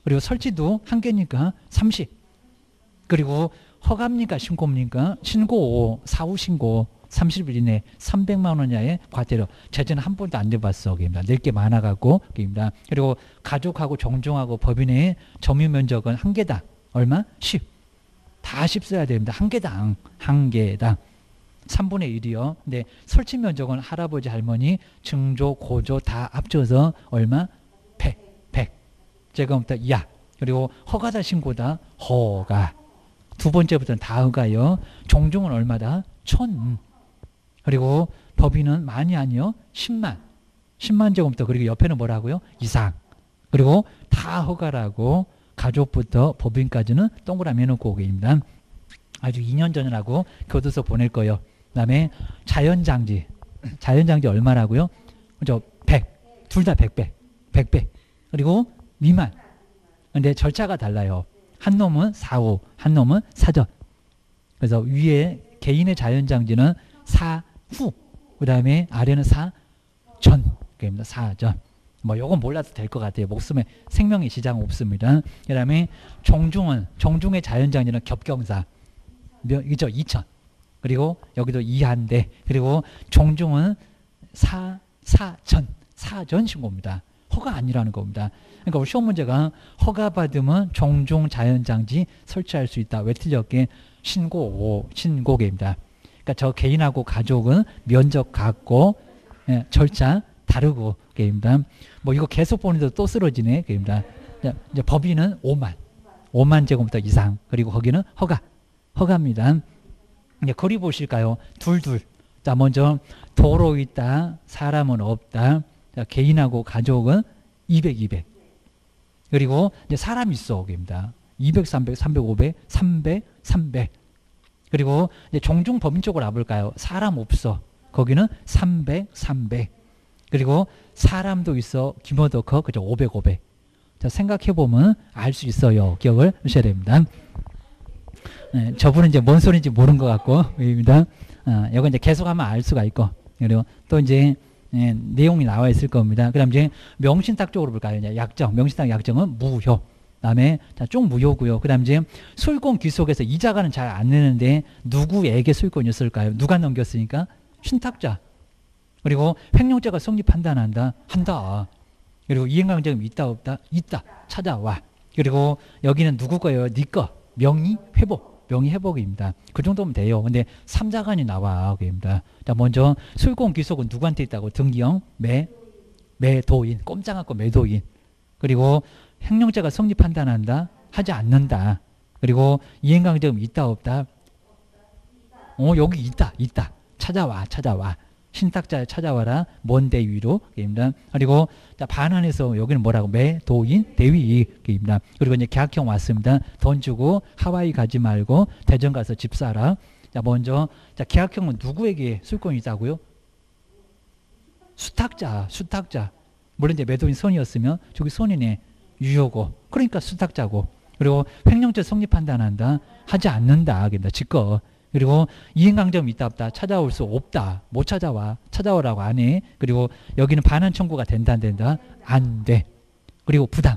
그리고 설치도 한 개니까 30. 그리고 허가입니까? 신고입니까? 신고, 사후 신고. 30일 이내 300만 원 이하의 과태료. 제재는 한 번도 안 내봤어. 낼 게 많아갖고. 그리고 가족하고 종종하고 법인의 점유 면적은 한 개당. 얼마? 10. 다 10 써야 됩니다. 한 개당. 3분의 1이요. 근데 설치 면적은 할아버지, 할머니, 증조, 고조 다 합쳐서 얼마? 100. 제가부터 이하. 그리고 허가다 신고다. 허가. 두 번째부터는 다 허가요. 종종은 얼마다? 1000. 그리고 법인은 많이 아니요. 10만. 10만 제곱미터. 그리고 옆에는 뭐라고요? 이상. 그리고 다 허가라고 가족부터 법인까지는 동그라미 해놓고 오게입니다. 아주 2년 전이라고 교도소 보낼 거예요. 그 다음에 자연장지. 자연장지 얼마라고요? 저 100. 둘 다 100배. 100배. 그리고 미만. 근데 절차가 달라요. 한 놈은 사후, 한 놈은 사전. 그래서 위에 개인의 자연장지는 사후, 그 다음에 아래는 사전. 그입니다. 사전. 뭐 요건 몰라도 될 것 같아요. 목숨에 생명의 지장 없습니다. 그 다음에 종중의 자연장지는 겹경사. 이죠? 2000. 그리고 여기도 이하인데, 그리고 종중은 사전 신고입니다. 허가 아니라는 겁니다. 그러니까 우리 시험 문제가 허가받으면 종종 자연장치 설치할 수 있다. 왜 틀렸게? 신고계입니다. 그러니까 저 개인하고 가족은 면적 같고 절차 다르고 게임다. 뭐 이거 계속 보는데도 또 쓰러지네 게임다. 이제 법인은 5만 제곱미터 이상 그리고 거기는 허가입니다. 이제 거리 보실까요? 둘. 자 먼저 도로 있다, 사람은 없다. 자, 개인하고 가족은 200. 그리고 이제 사람 있어 게임다. 200, 300, 300, 500, 300. 그리고 이제 종중 법인 쪽으로 와볼까요? 사람 없어. 거기는 300. 그리고 사람도 있어. 규모도 커. 그죠? 500. 자, 생각해보면 알 수 있어요. 기억을 하셔야 됩니다. 네, 저분은 이제 뭔 소리인지 모르는 것 같고, 입니다. 이거 이제 계속하면 알 수가 있고, 그리고 또 이제, 내용이 나와 있을 겁니다. 그 다음 이제 명신탁 쪽으로 볼까요? 이제 약정. 명신탁 약정은 무효. 다음에 쭉 무효고요. 그 다음 이제 소유권 귀속에서 이자가는 잘 안 내는데 누구에게 소유권이었을까요? 누가 넘겼으니까? 신탁자. 그리고 횡령죄가 성립한다. 한다. 그리고 이행강제금 있다 없다? 있다. 찾아와. 그리고 여기는 누구 거예요? 네 거. 명의회복입니다. 그 정도면 돼요. 근데 3자간이 나와. 그입니다. 자, 먼저 소유권 귀속은 누구한테 있다고? 등기형 매도인. 꼼짝않고 매도인. 그리고 횡령죄가 성립한다. 하지 않는다. 그리고 이행강제금 있다 없다? 여기 있다. 찾아와. 신탁자 찾아와라. 먼 대위로 입니다. 그리고 자, 반환해서 여기는 뭐라고? 매도인 대위입니다. 그리고 이제 계약형 왔습니다. 돈 주고 하와이 가지 말고 대전 가서 집 사라. 자, 먼저 자, 계약형은 누구에게 소유권이 있다고요? 수탁자. 물론 이제 매도인 손이었으면 저기 손이네. 유효고. 그러니까 수탁자고. 그리고 횡령죄 성립한다. 하지 않는다. 입니다. 직거. 그리고 이행강제금 있다 없다? 찾아올 수 없다. 못 찾아와. 찾아오라고 안 해. 그리고 여기는 반환 청구가 된다 안 된다? 안 돼. 그리고 부당.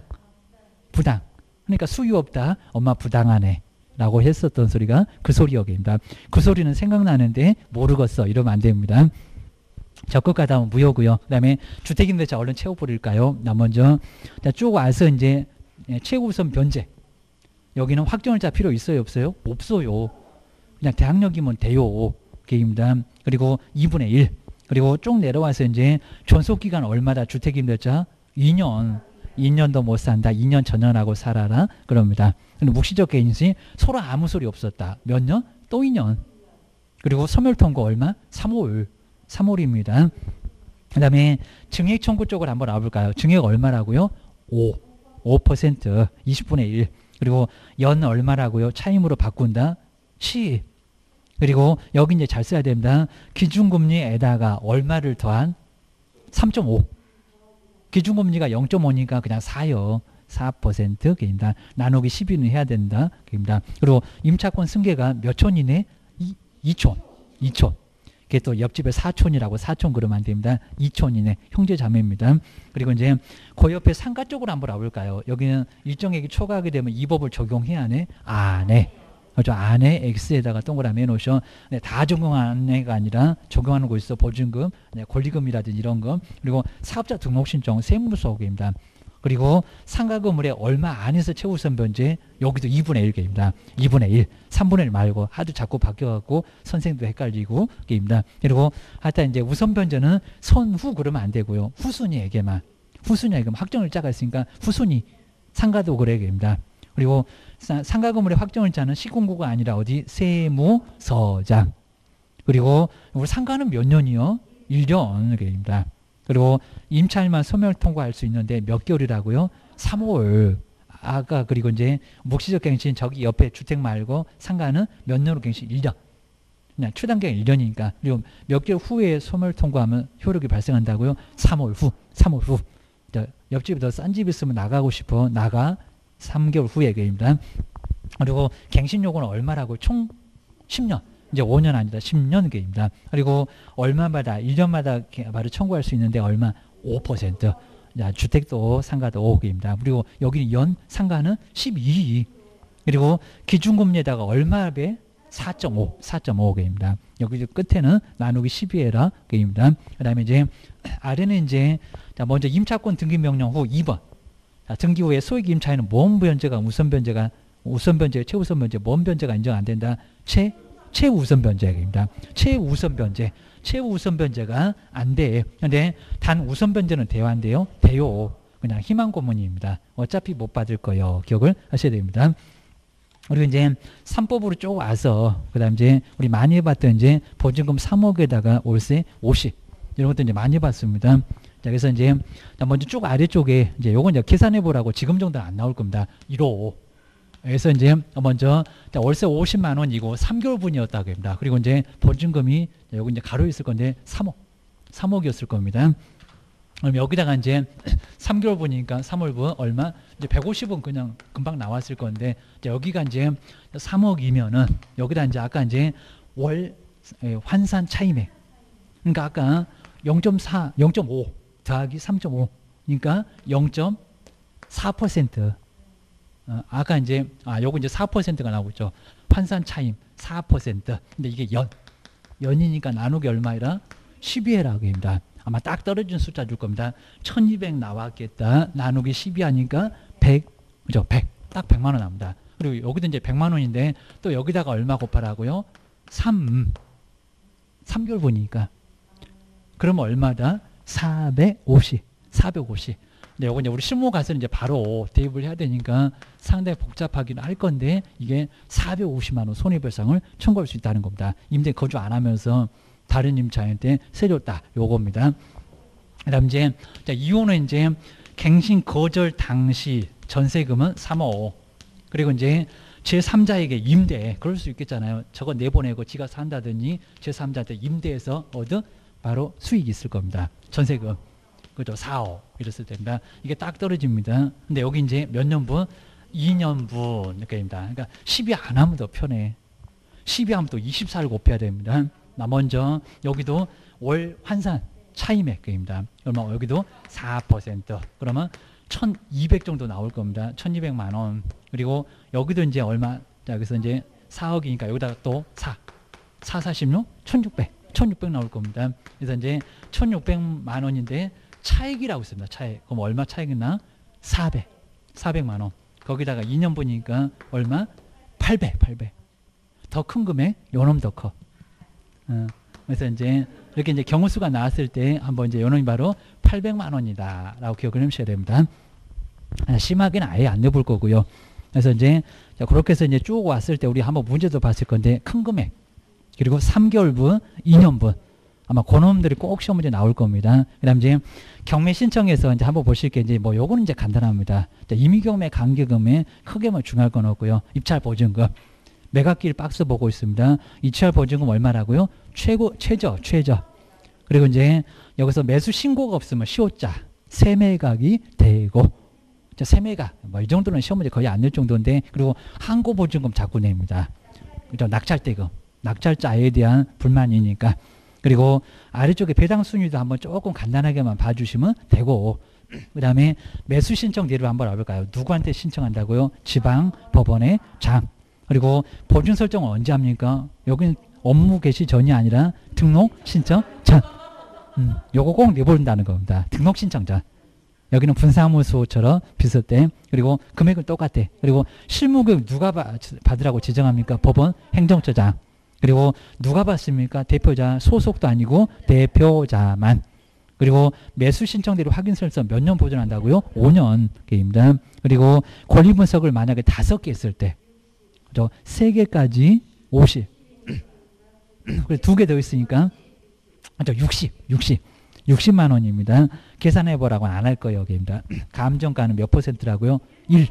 그러니까 수유 없다. 엄마 부당하네. 라고 했었던 소리가 그 소리역입니다. 그 소리는 생각나는데 모르겠어. 이러면 안 됩니다. 적극 가담은 무효고요. 그 다음에 주택임대차 얼른 채워버릴까요? 나 먼저 쭉 와서 이제 최우선 변제. 여기는 확정일자 필요 있어요 없어요? 없어요. 그냥 대항력이면 돼요. 게임입니다. 그리고 2분의 1. 그리고 쭉 내려와서 이제 존속기간 얼마다 주택임대차? 2년도 못 산다. 2년 전년하고 살아라. 그럽니다. 근데 묵시적 개인시 서로 아무 소리 없었다. 몇 년? 또 2년. 그리고 소멸통고 얼마? 3월입니다. 그 다음에 증액 청구 쪽으로 한번 와볼까요? 증액 얼마라고요? 5%. 20분의 1. 그리고 연 얼마라고요? 차임으로 바꾼다? 10. 그리고 여기 이제 잘 써야 됩니다. 기준금리에다가 얼마를 더한 3.5. 기준금리가 0.5니까 그냥 4요. 4% 입니다. 나누기 12는 해야 된다. 입니다. 그리고 임차권 승계가 몇 촌이네? 2촌. 그게 또 옆집에 4촌이라고 4촌 그러면 안 됩니다. 2촌이네. 형제 자매입니다. 그리고 이제 그 옆에 상가 쪽으로 한번 와볼까요? 여기는 일정액이 초과하게 되면 이 법을 적용해야 하네? 안 해. 그렇죠. 안에 X에다가 동그라미 해놓으셔. 네, 다 적용하는 애가 아니라 적용하는 거 있어. 보증금, 네, 권리금이라든지 이런 거. 그리고 사업자 등록신청, 세무서입니다. 그리고 상가 건물에 얼마 안에서 최우선 변제, 여기도 2분의 1개입니다. 2분의 1, 3분의 1 말고 하도 자꾸 바뀌어갖고 선생도 헷갈리고 게입니다. 그리고 하여튼 이제 우선 변제는 선후 그러면 안 되고요. 후순위에게만. 후순위에게만 확정일자가 있으니까 후순위. 상가도 그래 게입니다. 그리고 상가 건물의 확정일자는 시공구가 아니라 어디? 세무서장. 그리고 우리 상가는 몇 년이요? 1년입니다. 그리고 임차일만 소멸 통과할 수 있는데 몇 개월이라고요? 3월. 아까 그리고 이제 묵시적 갱신 저기 옆에 주택 말고 상가는 몇 년으로 갱신? 1년. 그냥 최단계가 1년이니까. 그리고 몇 개월 후에 소멸 통과하면 효력이 발생한다고요? 3월 후. 옆집에 더 싼 집 있으면 나가고 싶어. 나가. 3개월 후에 입니다. 그리고 갱신 요구는 얼마라고? 총 10년. 이제 5년 아니다. 10년 계입니다. 그리고 얼마마다 1년마다 바로 청구할 수 있는데 얼마? 5%. 자, 주택도 상가도 5개입니다. 그리고 여기는 연 상가는 12. 그리고 기준금리에다가 얼마 배? 4.5, 4.5개입니다. 여기 끝에는 나누기 12해라 개입니다. 그다음에 이제 아래는 이제 자 먼저 임차권 등기 명령 후 2번. 자, 등기 후에 소액 임차에는 뭔 변제가 우선 변제, 최우선 변제, 뭔 변제가 인정 안 된다. 최우선 변제입니다. 최우선 변제가 안 돼. 근데 단 우선 변제는 돼요, 안 돼요? 돼요. 그냥 희망 고문입니다. 어차피 못 받을 거예요. 기억을 하셔야 됩니다. 그리고 이제 3법으로 쭉 와서 그다음 이제 우리 많이 해봤던 이제 보증금 3억에다가 월세 50 이런 것도 이제 많이 봤습니다. 자, 그래서 이제 먼저 쭉 아래쪽에 이제 요건 이제 계산해 보라고 지금 정도는 안 나올 겁니다. 1호. 그래서 이제 먼저 월세 50만 원이고 3개월분이었다고 합니다. 그리고 이제 보증금이 여기 이제 가로 있을 건데 3억이었을 겁니다. 그럼 여기다가 이제 3개월분이니까 3월분 얼마? 이제 150은 그냥 금방 나왔을 건데 여기가 이제 3억이면은 여기다 이제 아까 이제 월 환산 차임액. 그러니까 아까 0.4, 0.5 더하기 3.5. 그러니까 0.4%. 아까 이제 요거 이제 4%가 나오고 있죠. 환산 차임 4%. 근데 이게 연이니까 나누기 얼마이라? 12회라고 합니다. 아마 딱 떨어진 숫자 줄 겁니다. 1200 나왔겠다. 나누기 12 하니까 100. 그죠? 100. 딱 100만 원 나옵니다. 그리고 여기도 이제 100만 원인데 또 여기다가 얼마 곱하라고요? 3개월 보니까. 그러면 얼마다? 450. 근데 요거 이제 우리 실무 가서 이제 바로 대입을 해야 되니까 상당히 복잡하긴 할 건데 이게 450만 원 손해배상을 청구할 수 있다는 겁니다. 임대 거주 안 하면서 다른 임차인한테 세줬다. 요겁니다. 그다음 이제 이혼은 이제 갱신 거절 당시 전세금은 3억. 그리고 이제 제3자에게 임대. 그럴 수 있겠잖아요. 저거 내보내고 지가 산다더니 제3자한테 임대해서 바로 수익이 있을 겁니다. 전세금. 그죠? 4억. 이랬을 때입니다. 이게 딱 떨어집니다. 근데 여기 이제 몇 년분? 2년분. 그러니까, 그러니까 12 안 하면 더 편해. 12 하면 또 24를 곱해야 됩니다. 나 먼저 여기도 월 환산 차임액입니다. 얼마? 여기도 4%. 그러면 1200 정도 나올 겁니다. 1200만 원. 그리고 여기도 이제 얼마? 자, 그래서 이제 4억이니까 여기다가 또 446? 1600 나올 겁니다. 그래서 이제 1600만 원인데 차액이라고 있습니다. 차액. 그럼 얼마 차액이나? 400만 원. 거기다가 2년분이니까 얼마? 800. 더 큰 금액? 요놈 더 커. 그래서 이제 이렇게 이제 경우수가 나왔을 때 한번 이제 요놈이 바로 800만 원이다라고 기억을 해주셔야 됩니다. 심하게는 아예 안 내볼 거고요. 그래서 이제 그렇게 해서 이제 쭉 왔을 때 우리 한번 문제도 봤을 건데 큰 금액 그리고 3개월분, 2년분 아마 그놈들이 꼭 시험 문제 나올 겁니다. 그다음 이제 경매 신청해서 이제 한번 보실 게 이제 뭐 요거는 이제 간단합니다. 임의경매 간계금에 크게 뭐 중요할 건 없고요. 입찰 보증금. 매각길 박스 보고 있습니다. 입찰 보증금 얼마라고요? 최저. 그리고 이제 여기서 매수 신고가 없으면 시효자 세매각이 되고 세매각 뭐 이 정도는 시험 문제 거의 안 낼 정도인데 그리고 항고 보증금 자꾸 냅니다. 그죠? 낙찰대금. 낙찰자에 대한 불만이니까. 그리고 아래쪽에 배당 순위도 한번 조금 간단하게만 봐주시면 되고 그 다음에 매수 신청 내로 한번 와볼까요? 누구한테 신청한다고요? 지방 법원의 장. 그리고 보증 설정은 언제 합니까? 여기는 업무 개시 전이 아니라 등록 신청 전. 요거 꼭 내보낸다는 겁니다. 등록 신청 전. 여기는 분사무소처럼 비슷해. 그리고 금액은 똑같아. 그리고 실무교육 누가 받으라고 지정합니까? 법원 행정처장. 그리고 누가 받습니까? 대표자. 소속도 아니고 대표자만. 그리고 매수 신청대로 확인 설정 몇 년 보존한다고요? 5년입니다. 그리고 권리 분석을 만약에 5개 했을 때 3개까지 50. 그리고 2개 더 있으니까 60만 원입니다. 계산해보라고 안 할 거예요. 여기입니다. 감정가는 몇 %라고요? 1.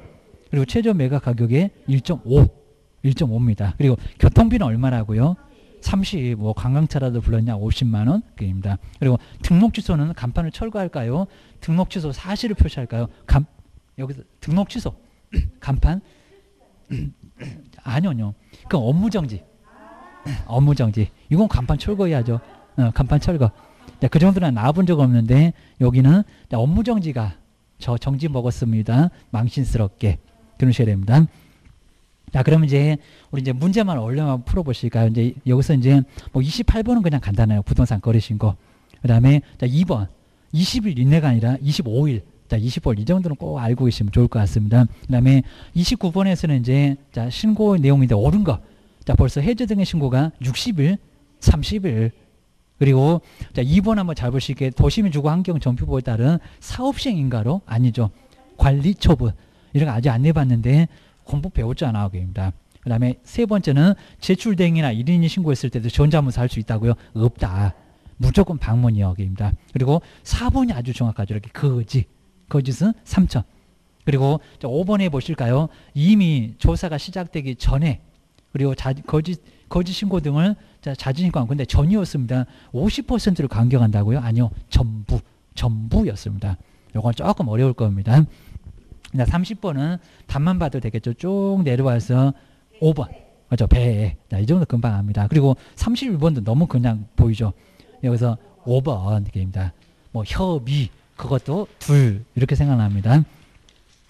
그리고 최저 매각 가격에 1.5입니다. 그리고 교통비는 얼마라고요? 30. 뭐 관광차라도 불렀냐? 50만 원입니다. 그리고 등록 취소는 간판을 철거할까요? 등록 취소 사실을 표시할까요? 여기서 등록 취소 간판 아니요. 그럼 업무정지. 이건 간판 철거해야죠. 간판 철거. 그 정도는 나와본 적 없는데 여기는 업무정지가 저 정지 먹었습니다. 망신스럽게 그러셔야 됩니다. 자, 그러면 이제 우리 이제 문제만 얼른 풀어보실까요? 이제 여기서 이제 뭐 28번은 그냥 간단해요. 부동산 거래신 거. 그 다음에 자, 2번. 20일 이내가 아니라 25일. 자, 25일 이 정도는 꼭 알고 계시면 좋을 것 같습니다. 그 다음에 29번에서는 이제 자, 신고 내용인데 옳은 거. 자, 벌써 해제 등의 신고가 60일, 30일. 그리고 자, 2번 한번 잘 보실게요. 도시민 주거 환경 정표법에 따른 사업 시행 인가로 아니죠. 관리 처분. 이런 거 아직 안 내봤는데 공부 배웠잖아. 그입니다. 그 다음에 세 번째는 제출 대행이나 1인이 신고했을 때도 전자문서 할 수 있다고요? 없다. 무조건 방문이요. 그입니다. 그리고 4번이 아주 정확하죠. 이렇게 거짓은 3천. 그리고 5번에 보실까요? 이미 조사가 시작되기 전에 그리고 거짓 신고 등을 자진 신고한 건데 전이었습니다. 50%를 강경한다고요? 아니요. 전부였습니다. 이건 조금 어려울 겁니다. 30번은 답만 봐도 되겠죠. 쭉 내려와서 5번. 그렇죠. 배. 자, 이 정도 금방 압니다. 그리고 31번도 너무 그냥 보이죠. 여기서 5번 입니다. 뭐 협의 그것도 둘 이렇게 생각납니다.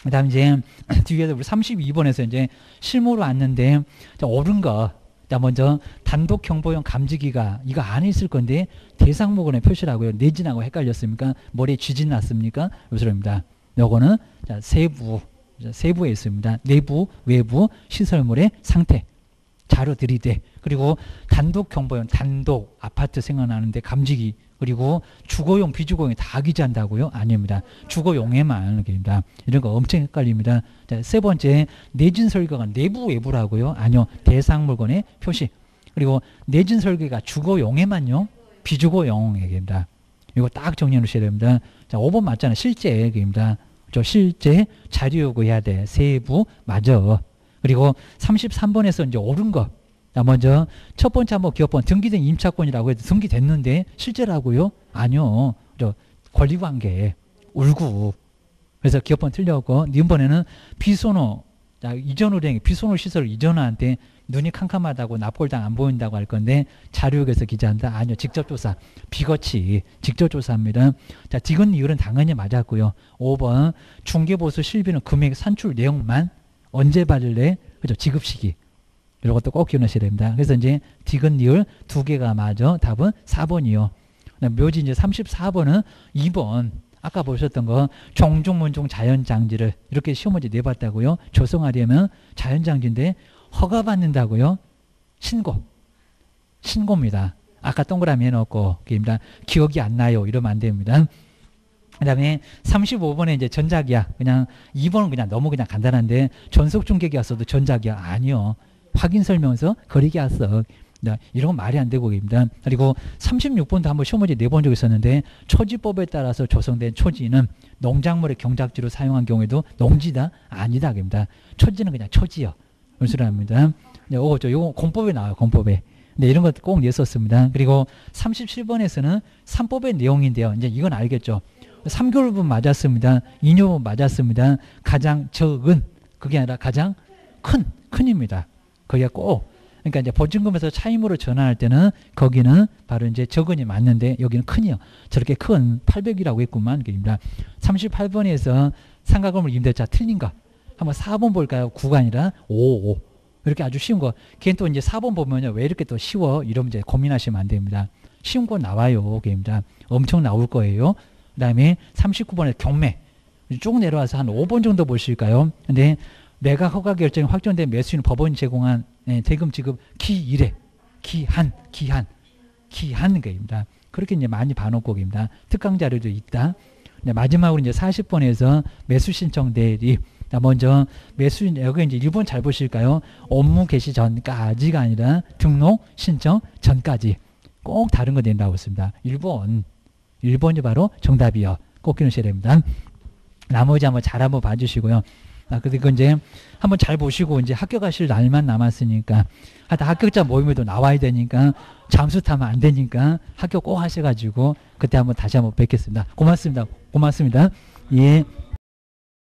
그다음 이제 뒤에서 우리 32번에서 이제 실무로 왔는데 자, 옳은 거. 자, 먼저 단독 경보용 감지기가 이거 안에 있을 건데 대상목원에 표시라고요. 내진하고 헷갈렸습니까? 머리에 쥐진 났습니까? 요소입니다. 요거는 자, 세부에 있습니다. 내부, 외부 시설물의 상태. 자료 들이대. 그리고 단독 경보용 단독 아파트 생각나는데 감지기. 그리고 주거용, 비주거용 다 기재한다고요? 아닙니다. 주거용에만 입니다. 이런 거 엄청 헷갈립니다. 자, 세 번째, 내진 설계가 내부, 외부라고요? 아니요. 대상 물건의 표시. 그리고 내진 설계가 주거용에만요? 비주거용입니다. 이거 딱 정리해 놓으셔야 됩니다. 자, 5번 맞잖아요. 실제 얘기입니다. 저 실제 자료 요구해야 돼. 세부 맞아. 그리고 33번에서 이제 옳은 거. 자, 먼저 첫 번째 한번 기업번 등기된 임차권이라고 해도 등기됐는데 실제라고요? 아니요. 저 권리관계 울구. 그래서 기업번 틀렸고 이번에는 비소노 이전 우량이 비소노 시설을 이전한테 눈이 캄캄하다고 납골당 안 보인다고 할 건데 자료역에서 기재한다. 아니요. 직접 조사. 비거치 직접 조사합니다. 자, 디귿 이율은 당연히 맞았고요. 5번 중개보수 실비는 금액 산출 내용만 언제 받을래? 그죠? 지급 시기. 이런 것도 꼭 기억하셔야 됩니다. 그래서 이제 디귿 이율 두 개가 맞아. 답은 4번이요. 묘지 이제 34번은 2번. 아까 보셨던 거 종중문중 자연장지를 이렇게 시험 문제 내봤다고요. 조성하려면 자연장지인데 허가받는다고요. 신고입니다. 아까 동그라미 해놓고 기억이 안 나요. 이러면 안 됩니다. 그 다음에 35번에 이제 전자계약. 그냥 2번은 그냥 너무 그냥 간단한데 전속중개계약서도 전자계약 아니요. 확인설명서 거래계약서. 이런 건 말이 안 되고 입니다. 그리고 36번도 한번 시험 문제 내본 적이 있었는데 초지법에 따라서 조성된 초지는 농작물의 경작지로 사용한 경우에도 농지다 아니다 입니다. 초지는 그냥 초지요. 연수랍니다. 요거 공법에 나와요. 공법에. 네, 이런 것도 꼭 냈었습니다. 그리고 37번에서는 3법의 내용인데요. 이제 이건 알겠죠. 3개월분 맞았습니다. 2년분 맞았습니다. 가장 적은 그게 아니라 가장 큰입니다. 거기가 꼭 그러니까 이제 보증금에서 차임으로 전환할 때는 거기는 바로 이제 적은이 맞는데 여기는 큰이요. 저렇게 큰 800이라고 했구만. 그입니다. 38번에서 상가건물 임대차 틀린 거. 한번 4번 볼까요? 9가 아니라 5. 이렇게 아주 쉬운 거. 걔는 또 이제 4번 보면요. 왜 이렇게 또 쉬워? 이러면 이제 고민하시면 안 됩니다. 쉬운 거 나와요. 그입니다. 엄청 나올 거예요. 그 다음에 39번에 경매. 쭉 내려와서 한 5번 정도 보실까요? 근데 내가 허가 결정이 확정된 매수인 법원이 제공한 대금 지급 기일에 기한 거입니다. 그렇게 이제 많이 봐놓고 입니다. 특강 자료도 있다. 마지막으로 이제 40번에서 매수 신청 대리. 먼저 매수인 여기 이제 1번 잘 보실까요? 업무 개시 전까지가 아니라 등록 신청 전까지 꼭 다른 거 낸다고 했습니다. 1번이 바로 정답이요. 꼭 기억하셔야 됩니다. 나머지 한번 잘 한번 봐주시고요. 그리고 이제 한번 잘 보시고 이제 합격하실 날만 남았으니까 하여튼 합격자 모임에도 나와야 되니까 잠수 타면 안 되니까 합격 꼭 하셔가지고 그때 한번 다시 한번 뵙겠습니다. 고맙습니다. 예.